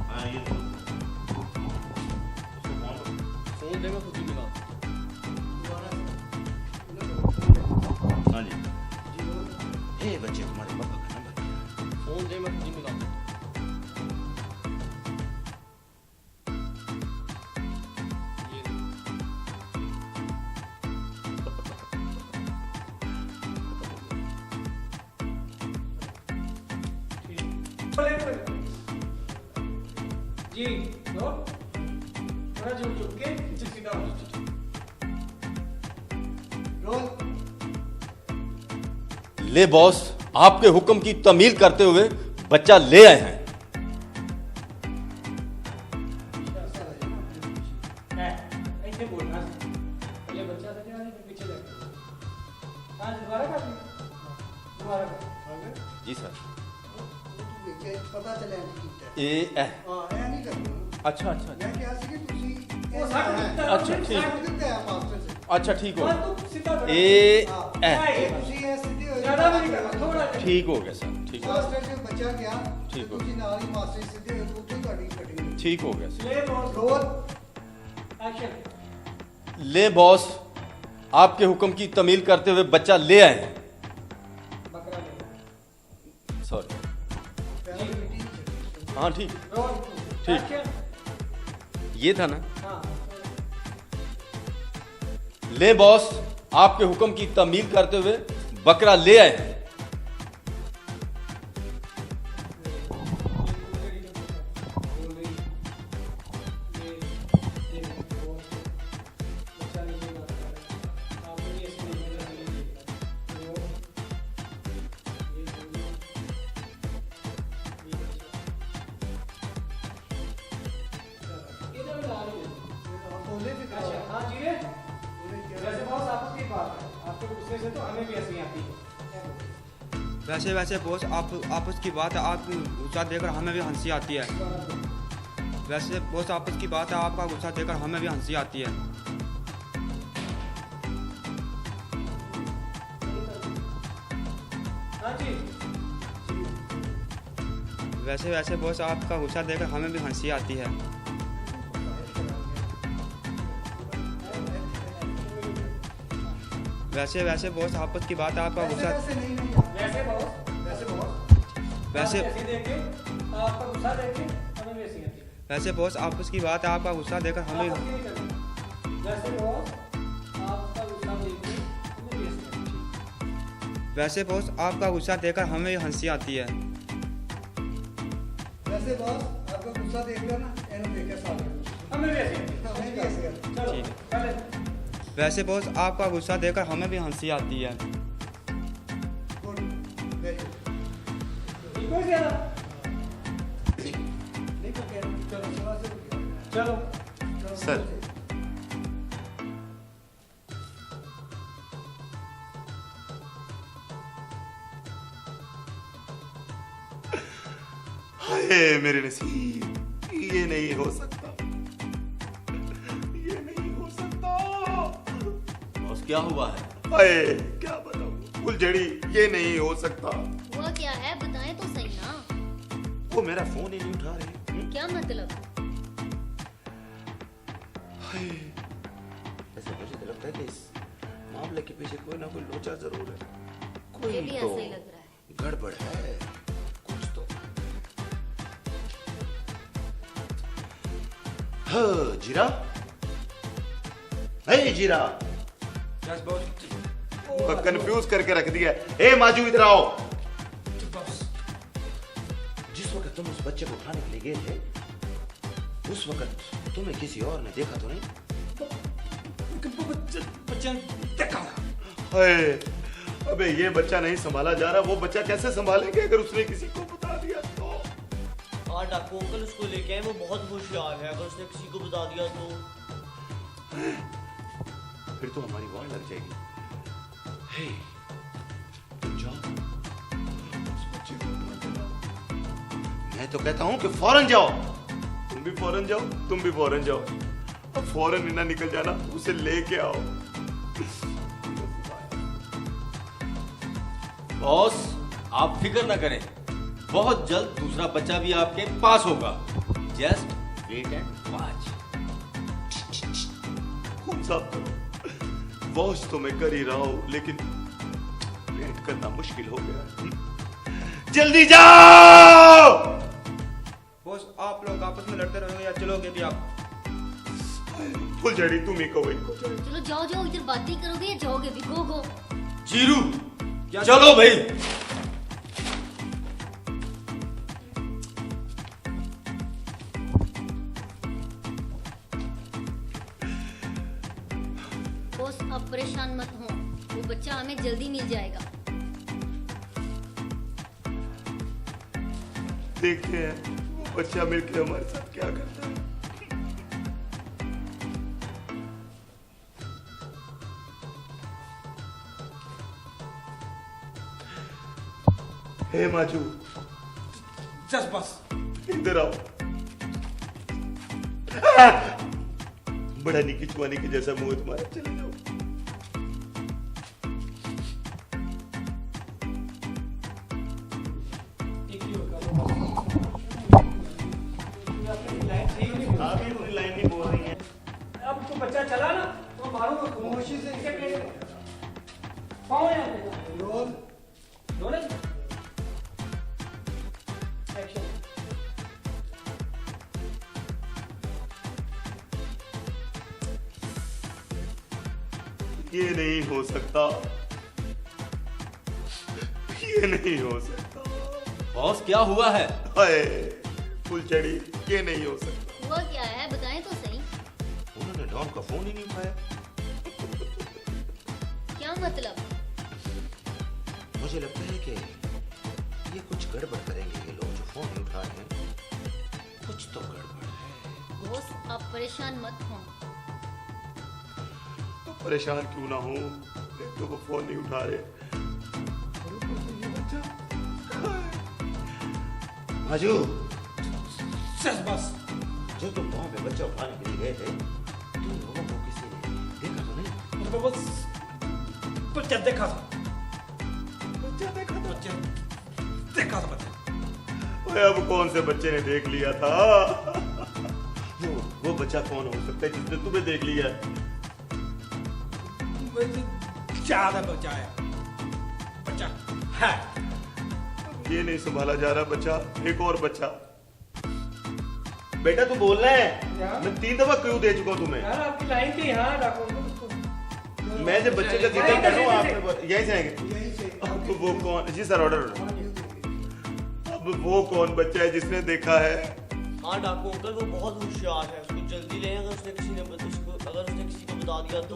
हाँ ये दो। फोन दे, मैं खुद ही मिला। हाँ जी। हे बच्चे, तुम्हारे पापा का नंबर क्या है? फोन दे, मैं खुद ही मिला। जी तो थोड़ा झुक झुक के सीधा हो। ले बॉस, आपके हुक्म की तमील करते हुए बच्चा ले आए हैं। ऐसे बोलना, ये बच्चा था क्या? पीछे लग हाँ दोबारा कर दोबारा जी सर। पता चले ए हाँ नहीं करना। अच्छा अच्छा मैं क्या सी कि तुसी अच्छा ठीक, मास्टर से अच्छा ठीक हो ए ठीक हो गया सर, ठीक हो मास्टर से बच्चा गया ठीक हो तुसी नाल ही मास्टर सीधे उत्ते गाड़ी कटिंग ठीक हो गया सर। Roll action. ले बॉस, आपके हुक्म की तमील करते हुए बच्चा ले आए हैं। सॉरी हाँ ठीक ठीक, ये था ना। ले बॉस, आपके हुक्म की तमील करते हुए बकरा ले आए हैं। वैसे वैसे बॉस आप आपस की बात है, आपकी गुस्सा देकर हमें भी हंसी आती है। वैसे बॉस आपस की बात है, आपका गुस्सा देकर हमें भी हंसी आती है। वैसे वैसे बॉस आपका गुस्सा देकर हमें भी हंसी आती है। वैसे वैसे बॉस आपस की बात है, आपका गुस्सा वैसे वैसे बॉस आपस की बात है, आपका गुस्सा देकर हमें वैसे बॉस आपका गुस्सा देकर हमें हंसी आती है। वैसे बॉस आपका गुस्सा देखकर ना एनो देख के साथ हमें भी ऐसे चलो चले। वैसे बॉस आपका गुस्सा देकर हमें भी हंसी आती है। चलो सर हाय मेरे नसीब, ये नहीं हो सकता, ये नहीं हो सकता। बॉस क्या हुआ है? हाय क्या बताऊं, फुलझड़ी, ये नहीं हो सकता। हुआ क्या है बताएं तो सही ना। वो मेरा फोन ही नहीं उठा रही। क्या मतलब? ऐसे मुझे तो लगता है कि इस मामले के पीछे कोई ना कोई लोचा जरूर है। मुझे भी कोई ऐसा ही लग रहा है। गड़बड़ है कुछ तो। हाँ, जीरा, हे जीरा, कंफ्यूज करके रख दिया। ए माजू इधर आओ। जिस वक्त तुम उस बच्चे को उठाने के लिए गए थे, उस वक्त तुम्हें किसी और ने देखा तो नहीं? बच्चा देखा। हाय, अबे ये बच्चा नहीं संभाला जा रहा। वो बच्चा कैसे संभालेंगे अगर उसने किसी को बता दिया तो? हाँ डाकू अंकल उसको लेके आए, वो बहुत होशियार है। अगर उसने किसी को बता दिया तो फिर तो हमारी वार लग जाएगी। हे, तुम जाओ उस बच्चे को उठा के लाओ। मैं तो कहता हूं कि फौरन जाओ। तुम भी फौरन जाओ, तुम भी फौरन जाओ। अब फौरन ना निकल जाना, उसे लेके आओ। बॉस आप फिक्र ना करें, बहुत जल्द दूसरा बच्चा भी आपके पास होगा। Just wait and watch. खूब साहब करो। वॉच तो मैं कर ही रहा हूं, लेकिन वेट करना मुश्किल हो गया। जल्दी जाओ। बॉस आप लोग आपस में लड़ते रहोगे या चलोगे भी आप? फुलझड़ी तुम ही कहो इनको। चलो जाओ जाओ, इधर बातें करोगे या जाओगे भी? गो गो। जीरू चलो भाई। बॉस अब परेशान मत हो, वो बच्चा हमें जल्दी मिल जाएगा। देखते हैं वो बच्चा मिलकर हमारे साथ क्या करता है। हे माजू, जस्ट बस इधर आओ। बड़ा निकी चुआनी के जैसा मुंह है तुम्हारा। चले जाओ। आप ही पूरी लाइन नहीं बोल रही हैं। अब तो बच्चा चला ना तो मारूंगा खामोशी से। इसे प्लेट पाओ यहाँ पे रोल रोल एक्शन। ये नहीं हो सकता, ये नहीं हो सकता। बॉस क्या हुआ है? हाय फुलझड़ी, ये नहीं हो सकता। हुआ क्या है बताएं तो सही। उन्होंने डॉन का फोन ही नहीं उठाया। क्या मतलब? मुझे लगता है कि ये कुछ गड़बड़ करेंगे ये लोग जो फोन नहीं उठा रहे हैं। कुछ तो गड़बड़ है। बॉस आप परेशान मत हो। तो परेशान क्यों ना हो, एक तो वो फोन नहीं उठा रहे। माजू बस जब तुम वहां पे बच्चा उठाने के लिए गए थे, तुम लोगों को किसी ने देखा तो नहीं? तो बस बच्चा देखा था। बच्चा देखा था? बच्चा देखा था बच्चा। ओए अब कौन से बच्चे ने देख लिया था? वो बच्चा कौन हो सकता है जिसने तुम्हें देख लिया? ज्यादा बच्चा है बच्चा है। ये नहीं संभाला जा रहा बच्चा। एक और बच्चा। बेटा तू बोल रहा है, मैं 3 दफा क्यों दे चुका हूं तुम्हें। यार आपकी लाइन थी। हाँ डाकू मैं जब बच्चे का जिक्र कर रहा हूँ आपने यहीं से आएंगे। अब वो कौन? जी सर ऑर्डर। अब वो कौन बच्चा है जिसने देखा है? हाँ डाकू अंकल वो बहुत होशियार है, उसको जल्दी ले। अगर उसने किसी को बता दिया तो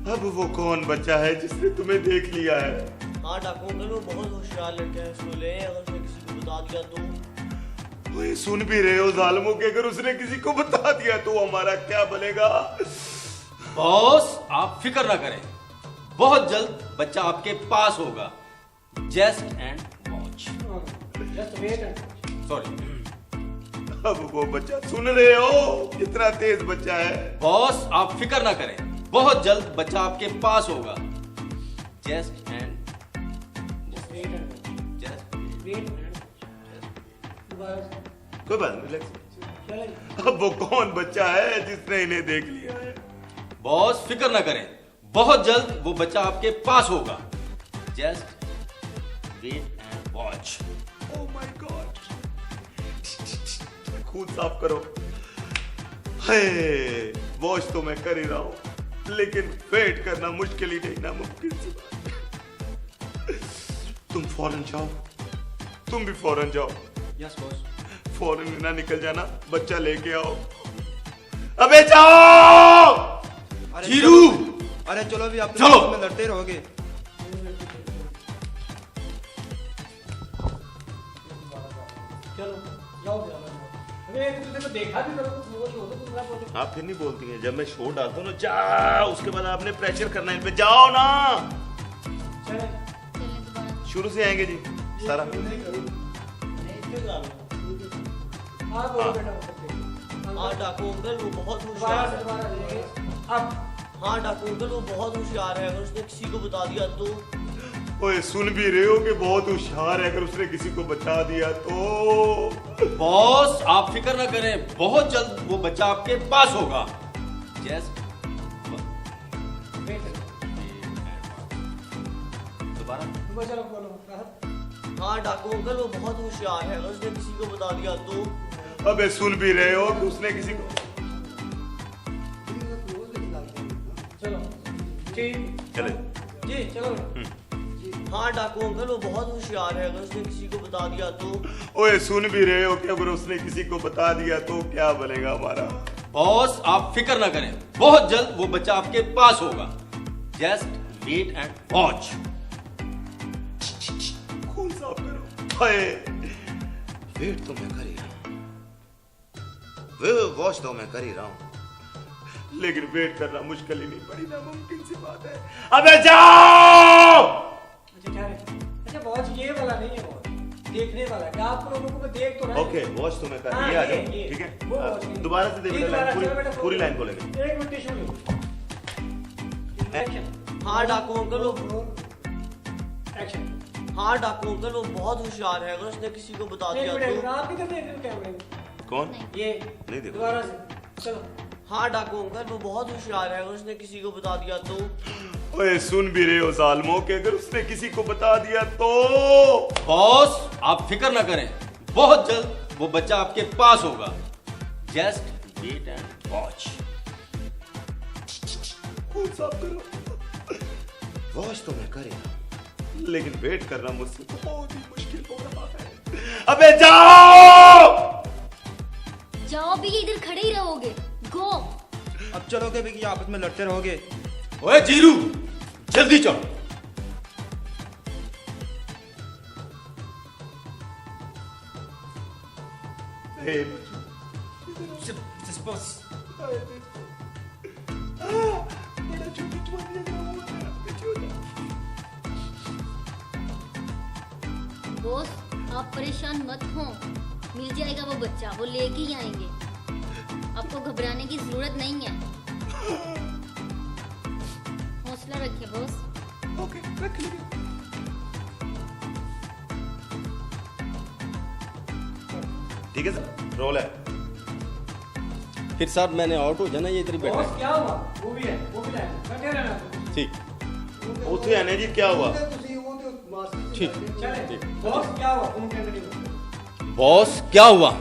अब वो कौन बच्चा है जिसने तुम्हें देख लिया है? हाँ डाकू अंकल वो बहुत होशियार लड़का है, उसको ले। अगर उसने किसी को बता दिया तो वही सुन भी रहे हो जालिमों के, अगर उसने किसी को बता दिया तो हमारा क्या बनेगा? बॉस आप फिक्र ना करें, बहुत जल्द बच्चा आपके पास होगा। Just and watch. Just wait and sorry. अब वो बच्चा सुन रहे हो कितना तेज बच्चा है? बॉस आप फिक्र ना करें, बहुत जल्द बच्चा आपके पास होगा। जस्ट एंड कोई बात नहीं, रिलैक्स। अब वो कौन बच्चा है जिसने इन्हें देख लिया है? बॉस फिक्र ना करें, बहुत जल्द वो बच्चा आपके पास होगा। Just wait and watch. Oh my God, खून साफ करो। हे, वॉच तो मैं कर ही रहा हूं, लेकिन वेट करना मुश्किल ही नहीं, नामुमकिन सी बात। तुम फौरन जाओ, तुम भी फौरन जाओ। Yes boss. फौरन ना निकल जाना, बच्चा लेके आओ। अबे जाओ। जीरू, अरे चलो भी, आप चलो। में लड़ते रहोगे। चलो जाओ अरे एक दूसरे को देखा भी करो, कुछ वो तो तुम ना बोलो। आप फिर नहीं बोलती हैं, जब मैं शोर डालता हूँ ना, जा, उसके बाद आपने प्रेशर करना है इन पे, जाओ ना। शुरू से आएंगे जी सारा। हाँ बोलो बेटा। हाँ डाकू अंकल वो बहुत दोबारा होशियार से है। दोबारा देंगे। अब हाँ डाकू अंकल वो बहुत होशियार है, अगर उसने किसी को बता दिया तो। ओए सुन भी रहे हो कि बहुत होशियार है, अगर उसने किसी को बता दिया तो। बॉस आप फिक्र ना करें, बहुत जल्द वो बच्चा आपके पास होगा। जस्ट दोबारा। चलो बोलो। हाँ डाकू अंकल वो बहुत होशियार है, अगर उसने किसी को बता दिया तो। अबे सुन भी रहे हो कि उसने किसी को। चलो ठीक चले जी, चलो। हाँ डाकू अंकल वो बहुत होशियार है, अगर उसने किसी को बता दिया तो। ओए सुन भी रहे हो कि अगर उसने किसी को बता दिया तो क्या बनेगा हमारा? बॉस आप फिक्र ना करें, बहुत जल्द वो बच्चा आपके पास होगा। Just wait and watch. खून साफ करो। हाय, वेट तो मैं कर ही रहा हूँ, वॉच तो मैं कर ही रहा हूँ, लेकिन वेट करना मुश्किल ही नहीं, बड़ी नामुमकिन सी बात है। अबे जाओ। अच्छा क्या है? अच्छा वॉच ये वाला नहीं है, वॉच देखने वाला है। आप लोगों को मैं देख तो रहा हूं। ओके, वॉच तो मैं कर हाँ, ये आ ये, जाओ, ये। ठीक है। वो वॉच नहीं। दोबारा से ये देखो, दोबारा, पूरी चलो बेटा, पूरी लाइन बोलेंगे। एक मिनट टिश्यू एक्शन। हाँ डाकू अंकल वो एक्शन। हाँ डाकू अंकल वो बहुत होशियार है, अगर उसने किसी को बता एक दिया मिनट, तो। आप किधर देख रहे हो कैमरे में? कौन? ये नहीं देखो। दोबारा से चलो। हाँ डाकू अंकल वो बहुत होशियार है, अगर उसने किसी को बता दिया तो। ओए सुन भी रहे हो जालिमों के, अगर उसने किसी को बता दिया तो। बॉस आप फिक्र ना करें, बहुत जल्द वो बच्चा आपके पास होगा। Just wait and watch. खून साफ करो। वॉच तो मैं कर ही रहा हूं, लेकिन वेट करना मुझसे बहुत ही मुश्किल हो रहा है। अबे जाओ। जाओ भी, इधर खड़े ही रहोगे। गो। अब चलोगे भी कि आपस में लड़ते रहोगे? ओए जीरू, जल्दी चलो। हे बस बड़ा छोटी छोटी लग रहा है। बॉस आप परेशान मत हो, मिल जाएगा वो बच्चा, वो लेके ही आएंगे। आपको घबराने की जरूरत नहीं है, हौसला रखिए बॉस। ओके, रख लीजिए। ठीक है सर, रोल है। फिर साहब मैंने आउट हो जाना, ये इधर ही बैठा बॉस है। क्या हुआ? वो भी है, वो भी लाइन बैठे रहना तुम। ठीक उठे आने जी, क्या हुआ? ठीक। चले बॉस क्या हुआ? तुम कैमरे में बॉस क्या हुआ?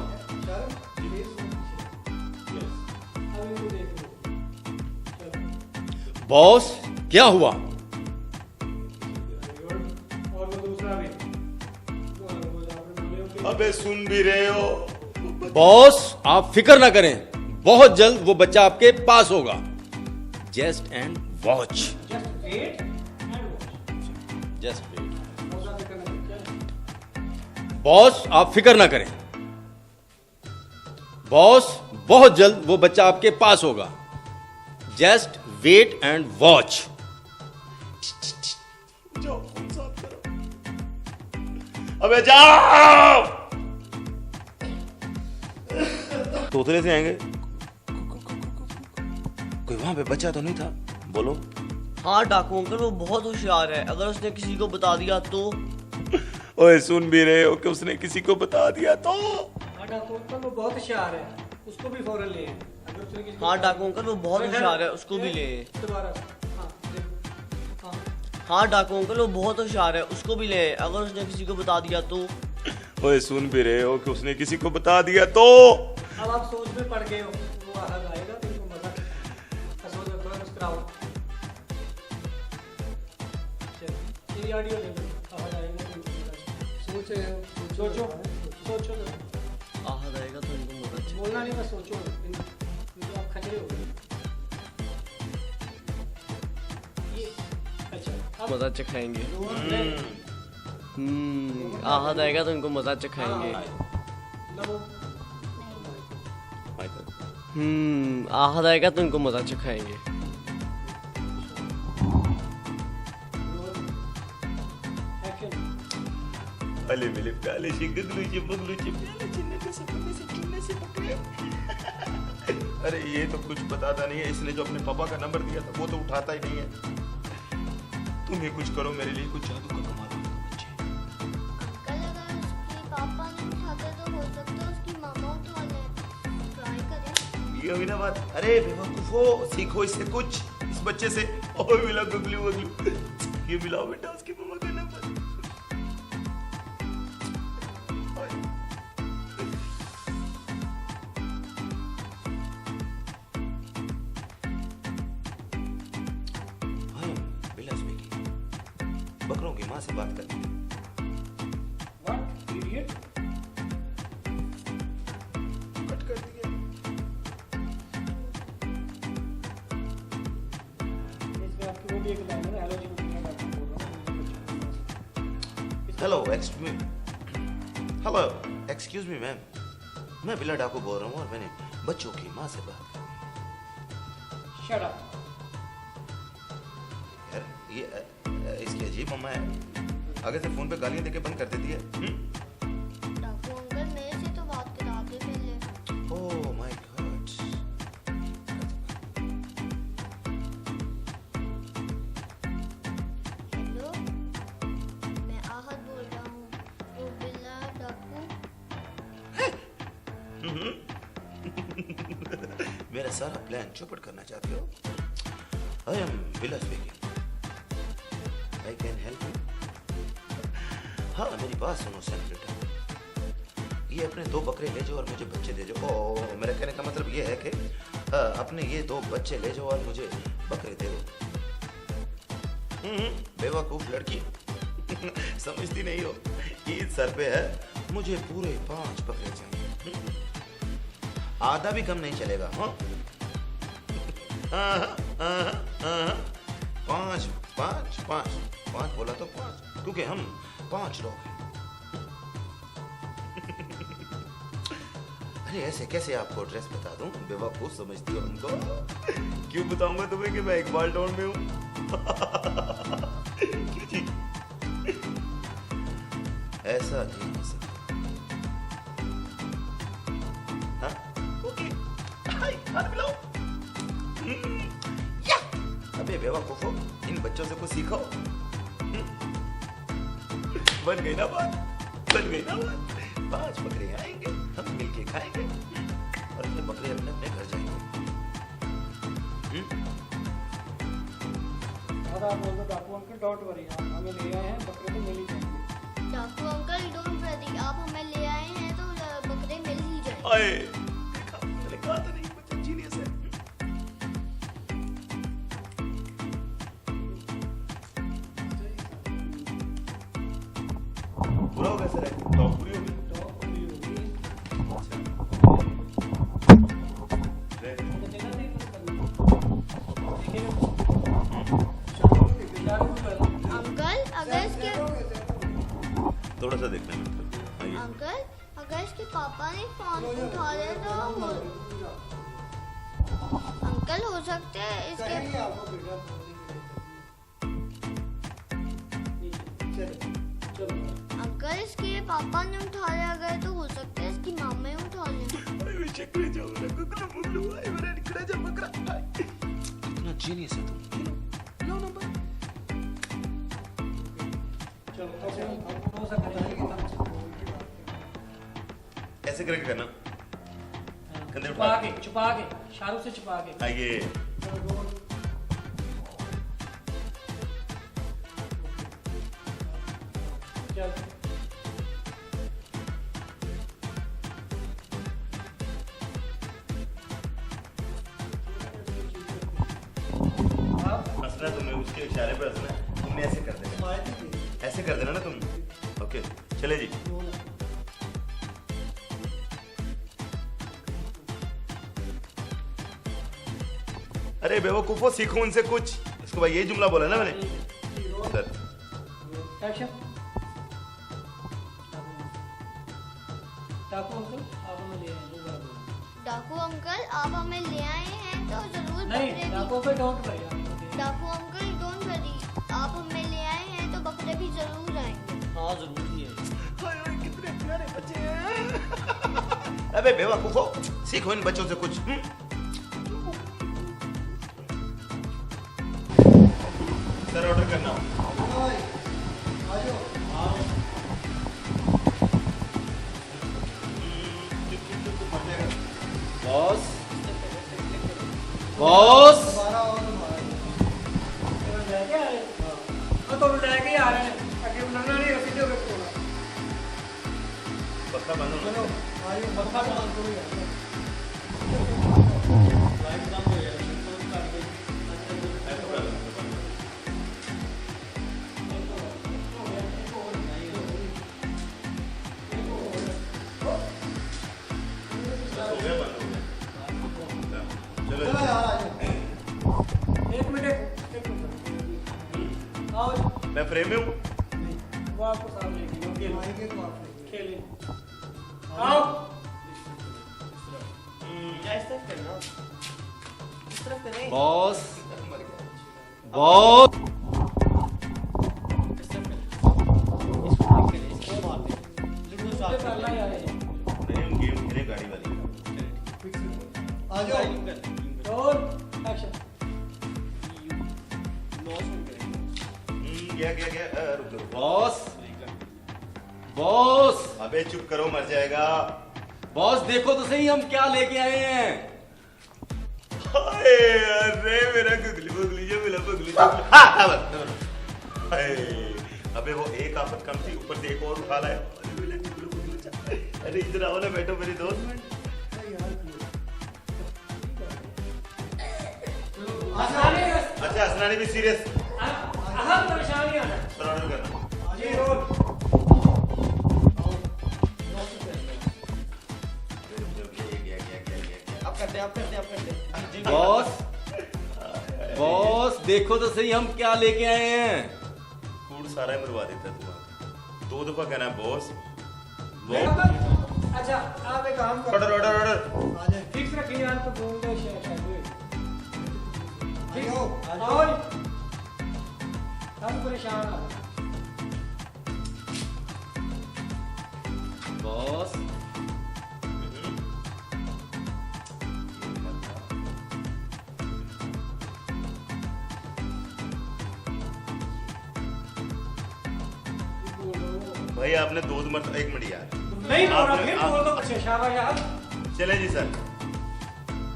बॉस क्या हुआ? और वो दूसरा भी। अबे सुन भी रहे हो? बॉस आप फिक्र ना करें, बहुत जल्द वो बच्चा आपके पास होगा। Just and watch. Just wait and watch. Just wait. Boss आप फिक्र ना करें, बॉस बहुत जल्द वो बच्चा आपके पास होगा। Just wait and watch. जाओ, खून साफ करो। अबे जाओ। तोतले से आएंगे। कोई वहां पे बच्चा तो नहीं था? बोलो। हाँ डाकू अंकल वो बहुत होशियार है, अगर उसने किसी को बता दिया तो। ओए सुन भी रहे हो कि उसने किसी को बता दिया तो? हाँ डाकू अंकल वो बहुत होशियार है, उसको भी फौरन ले आए। अगर उसने किसी हाँ डाकू अंकल वो बहुत होशियार है, उसको भी ले आए। दोबारा हाँ डाकू अंकल वो बहुत होशियार है, उसको भी ले आए, अगर उसने किसी को बता दिया तो। ओए सुन भी रहे हो कि उसने किसी को बता दिया तो? अब आप सोच में पड़ गए हो, वो आहद आएगा तो इनको मजा सोच में थोड़ा मुस्कुराओ। ये ऑडियो ले लो, आहद आएगा तो इनको मजा। सोचो सोचो आहद आएगा तो इनको मजा। बोलना नहीं बस सोचो, आप खतरे हो गए। ये अच्छा मजा चखाएंगे। आहद आएगा तो इनको मजा चखाएंगे। आहद आएगा तो इनको मजा चखाएंगे। अले मेरे प्याले से गगलू से बगलू से प्याले चिन्ने के सपने से चुन्ने से पकड़े। अरे ये तो कुछ बताता नहीं है, इसने जो अपने पापा का नंबर दिया था वो तो उठाता ही नहीं है। तुम ही कुछ करो मेरे लिए, कुछ जादू का कमाल कर दो बच्चे। अंकल अगर उसके पापा नहीं उठाते तो हो सकता है उसकी मामा उठा ले, ट्राई करें। ये हुई ना बात। अरे बेवकूफो, सीखो इससे कुछ, इस बच्चे से। ओए मिला गगलू वगलू, ये मिलाओ बेटा उसकी मामा का नंबर। बकरों की माँ से बात करनी है। What idiot? कट कर दिया। इसमें आपकी वो भी एक लाइन है, हेलो जी मैं आपको बोल रहा हूँ। हेलो एक्सक्यूज मी मैम, मैं बिला डाकू बोल रहा हूँ और मैंने बच्चों की माँ से बात करनी। Shut up. यार ये इसकी अजीब मम्मा है, आगे से फोन पे गालियां देके बंद कर देती है। डाकू अंकल मेरे से तो बात कराते पहले। ओह माय गॉड। हेलो मैं आहद बोल रहा हूँ, तो बिल्ला डाकू। मेरा सारा प्लान चौपट करना चाहते हो? आई एम बिला speaking, I can help you. हाँ मेरी बात सुनो सेनेटर, ये अपने 2 बकरे ले जाओ और मुझे बच्चे दे जाओ। ओह मेरा कहने का मतलब ये है कि अपने ये 2 बच्चे ले जाओ और मुझे बकरे दे दो। बेवकूफ लड़की समझती नहीं हो, ईद सर पे है, मुझे पूरे 5 बकरे चाहिए, आधा भी कम नहीं चलेगा। हाँ 5 बोला तो 5, क्योंकि हम 5 लोग हैं। अरे ऐसे कैसे आपको एड्रेस बता दूं, बेवकूफ समझती हो हमको? क्यों बताऊंगा तुम्हें कि मैं इकबाल टाउन में हूँ? ऐसा नहीं हो सकता। हाँ? ओके, हाथ मिलाओ। अबे बेवकूफो, इन बच्चों से कुछ सीखो। बन गई ना बात, 5 बकरे आएंगे, हम मिलके खाएंगे और अपने बकरे अपने अपने घर जाएंगे। आप बोल दो डाकू अंकल डोंट वरी, आप हमें ले आए हैं, बकरे तो मिल ही जाएंगे। डाकू अंकल डोंट वरी, आप हमें ले आए हैं तो बकरे मिल ही जाएंगे। आए, मैंने कहा था नहीं, बच्चा जीनियस है। पूरा हो गया सर, टॉप पूरी हो गई। अंकल अगर इसके थोड़ा सा देखना है। अंकल अगर इसके पापा ने फोन उठा लिया तो अंकल हो सकते है इसके अंकल इसके पापा ने उठा लिया अगर तो हो सकता है इसकी मामा ने उठा लिया। इतना जीनियस है तुम। ऐसे करके करना। कंधे छुपा उठा के, छुपा के, शाहरुख से छुपा के। आइए। चल। हंसना तुम्हें, उसके इशारे पे हंसना। तुमने ऐसे कर देना, ऐसे कर देना ना तुम। ओके चले जी। अरे बेवकूफो, सीखो उनसे कुछ। इसको भाई यही जुमला बोला ना मैंने सर। एक्शन। डाकू अंकल आप हमें ले आए, दोबारा बोलो। डाकू अंकल आप हमें ले आए हैं तो जरूर नहीं, बकरे डाकू भी पे डोंट वरी। डाकू अंकल डोंट वरी, आप हमें ले आए हैं तो बकरे भी जरूर आएंगे। हाँ जरूर ही है। कितने प्यारे बच्चे हैं। अबे बेवकूफो, सीखो इन बच्चों से कुछ। सर ऑर्डर करना। बॉस बॉस तो लेके आ रहे हैं, आगे बुलाना नहीं, सीधे होके बोला। पक्का बंद चलो आइए, पक्का बंद करो यार। लाइट बंद हो यार, तो काट दे। एक मिनट आओ। मैं फ्रेम में हूँ। वो आपको सामने खेले आओ। इस तरफ करना, इस तरफ करें। बॉस बॉस नहीं, हम गेम खेले गाड़ी वाली। आ जाओ। Roll action. गया रुक रुक। बॉस बॉस अबे चुप करो, मर जाएगा। बॉस देखो तो सही हम क्या लेके आए हैं। हाय, अरे मेरा गुगली गुगली जो मिला गुगली। अबे वो एक आफत कम थी, ऊपर से एक और उठा लाया। अरे इधर आओ ना, बैठो मेरी दोस्त। अच्छा हंसना भी सीरियस। अहम परेशानी आना। सर ऑर्डर करना। जी रोल। आप करते, आप करते, आप करते। बॉस बॉस देखो तो सही हम क्या लेके आए हैं। फूड सारा ही मरवा देता है तुम्हारा। 2 दफा कहना है बॉस। अच्छा आप एक काम करो। Order order order. फिक्स रखिए यार, तो बोल दो शेयर। आओ आओ, हम परेशान आ। बॉस भाई आपने 2 मरतबा, 1 मिनट यार नहीं बोल रहा, फिर बोल दो कुछ। शाबाश यार। चले जी सर।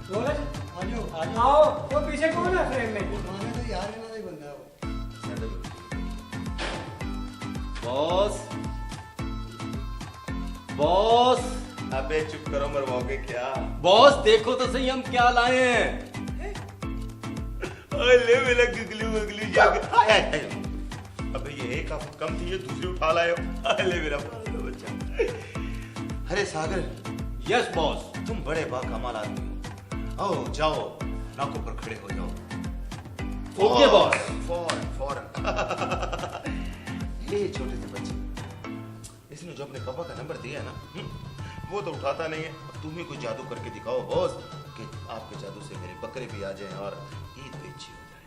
बोलो आओ। वो पीछे कौन है फ्रेम में? तो यार ना ही बंदा है वो। बॉस बॉस अबे चुप करो, मरवाओगे क्या? बॉस देखो तो सही हम क्या लाए हैं। अरे मेरा गुगली गुगली जाके। अबे ये एक आफत कम थी, ये दूसरी उठा लाए हो। अरे मेरा बच्चा। अरे सागर। Yes boss. तुम बड़े बाकमाल आदमी हो। आओ जाओ, नाकों पर खड़े हो जाओ। Okay boss. फौरन फौरन। ये छोटे से बच्चे, इसने जो अपने पापा का नंबर दिया ना, वो तो उठाता नहीं है। अब तुम ही कुछ जादू करके दिखाओ बॉस, कि आपके जादू से मेरे बकरे भी आ जाएं और ईद भी अच्छी हो जाए।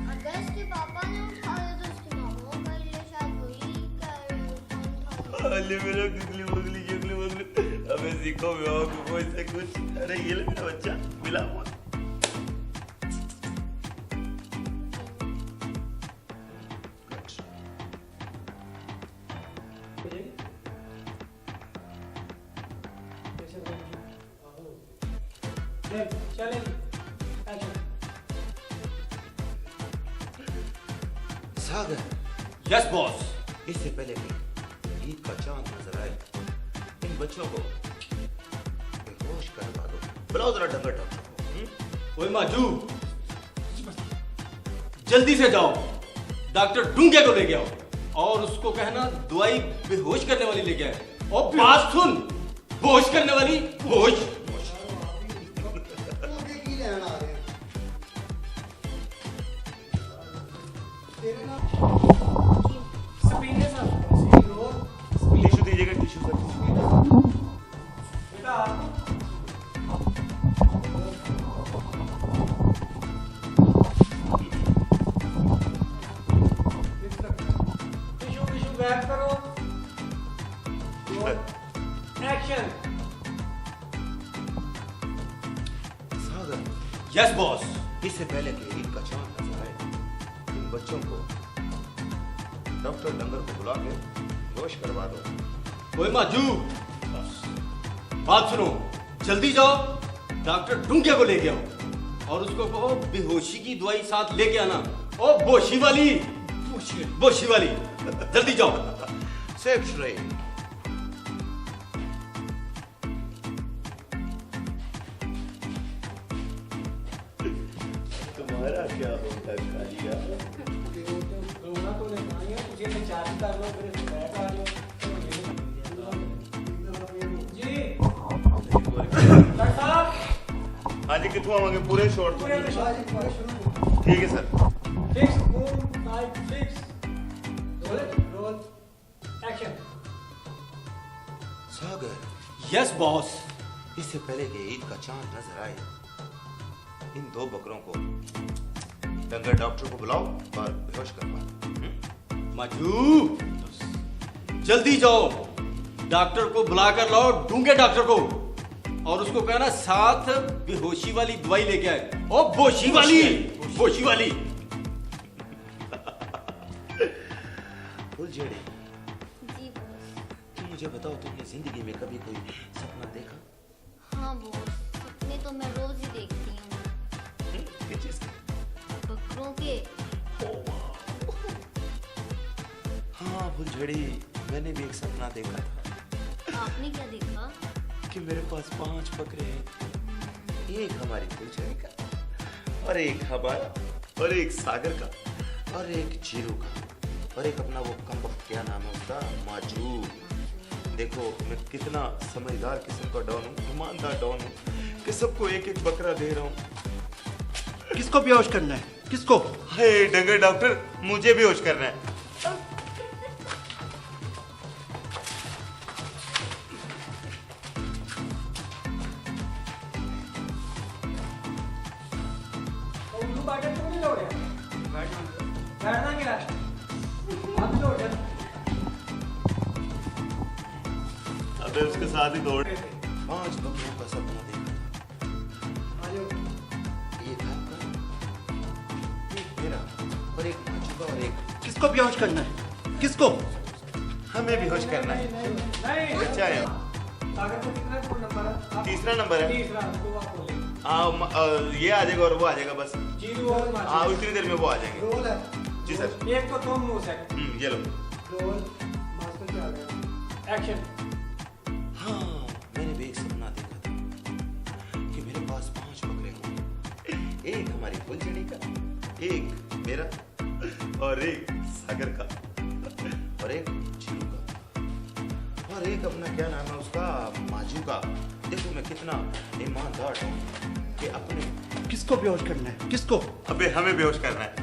अगर इसके पापा ने उठा लिया तो इसके मामा का लिए शायद वही कर। अरे मेरा गुगली मुगली जुगली मुगली। अबे सीखो वो इससे कुछ। अरे ये ले मेरा बच्चा, मिला हुआ। चलेगी। एक्शन। सागर। Yes boss. इससे पहले कि ईद का चांद नजर आए, इन बच्चों को बेहोश करवा दो। बुलाओ जरा डंगर डॉक्टर को। ओए माजू, जल्दी से जाओ, डॉक्टर डूंगे को लेके आओ और उसको कहना दवाई बेहोश करने वाली लेके आए। और बात सुन, बेहोश करने वाली होश। टिश्यू दीजिएगा, टिश्यू सर। बेटा टिश्यू बैक करो। एक्शन। सागर। Yes boss. इससे पहले कि ईद का चांद नजर आए, इन बच्चों को डॉक्टर डंगर को बुला के बेहोश करवा दो। ओए माजू, बात सुनो, जल्दी जाओ, डॉक्टर डूंगे को लेके आओ और उसको कहो बेहोशी की दवाई साथ लेके आना। ओ बोशी वाली, बोशी वाली, जल्दी जाओ। सेक्रेटरी। तुम्हारा क्या होता है कालिया? रोना तो नहीं है, तुझे मैं चार्ज कर लो, फिर बैठ आ जाओ। जी डॉक्टर साहब। हाँ जी, कितों आवांगे? पूरे शॉट। पूरे शॉट। ठीक है sir. Fix move 5 6 roll action. Sagar. Yes boss. इससे पहले कि ईद का चांद नजर आए, इन 2 बकरों को डंगर डॉक्टर को बुलाओ और बेहोश करवा दो। माजू, जल्दी जाओ, डॉक्टर को बुला कर लाओ, डूंगे डॉक्टर को, और उसको कहना साथ बेहोशी वाली दवाई लेके आए। ओ बोशी वाली, बोशी वाली। फुलझड़ी, जी बॉस। तुम मुझे बताओ, तुमने जिंदगी में कभी कोई सपना देखा? हाँ बॉस, सपने तो मैं रोज ही देखती हूँ। किस चीज के? बकरों के। हाँ फुलझड़ी, मैंने भी एक सपना देखा था आपने क्या देखा? कि मेरे पास 5 बकरे हैं, एक हमारी फुलझड़ी का, और एक हमारा, और एक सागर का, और एक जीरू का, और एक अपना वो कमबख्त, क्या नाम है उसका, माजू। देखो मैं कितना समझदार किस्म का डॉन हूँ, ईमानदार डॉन हूँ कि सबको एक एक बकरा दे रहा हूँ। किसको बेहोश करना है? किसको? हे डंगर डॉक्टर, मुझे बेहोश करना है। उल्लू बाटे तुम नहीं दौड़े? बैठना क्या? हाथ जोड़ दे। अबे उसके साथ ही दौड़। 5 बकरों का सपना देखा था। एक आपका, एक मेरा, और एक माजू का, और एक। किसको बेहोश करना है? किसको? हमें बेहोश करना है। नहीं। अच्छा है। सागर को कितना नंबर है? तीसरा नंबर है। तीसरा, तो आप बोले। ये आ जाएगा और वो आ जाएगा बस। जीरो और माजू। हाँ, उतनी देर में वो आ जाएंगे। रोल है। जी सर। एक तो तुम नो सेकंड। ये लो। रोल मास्टर क्या आ गया? एक्शन। हाँ, मैंने भी एक सपना देखा था कि मेरे पास 5 बकरे होंगे, एक हमारी फुलझड़ी का, एक मेरा, और एक सागर का, और एक जीरू का, और एक अपना क्या नाम है उसका, माजू का। देखो मैं कितना ईमानदार हूँ कि अपने। किसको बेहोश करना है? किसको? अबे हमें बेहोश करना है।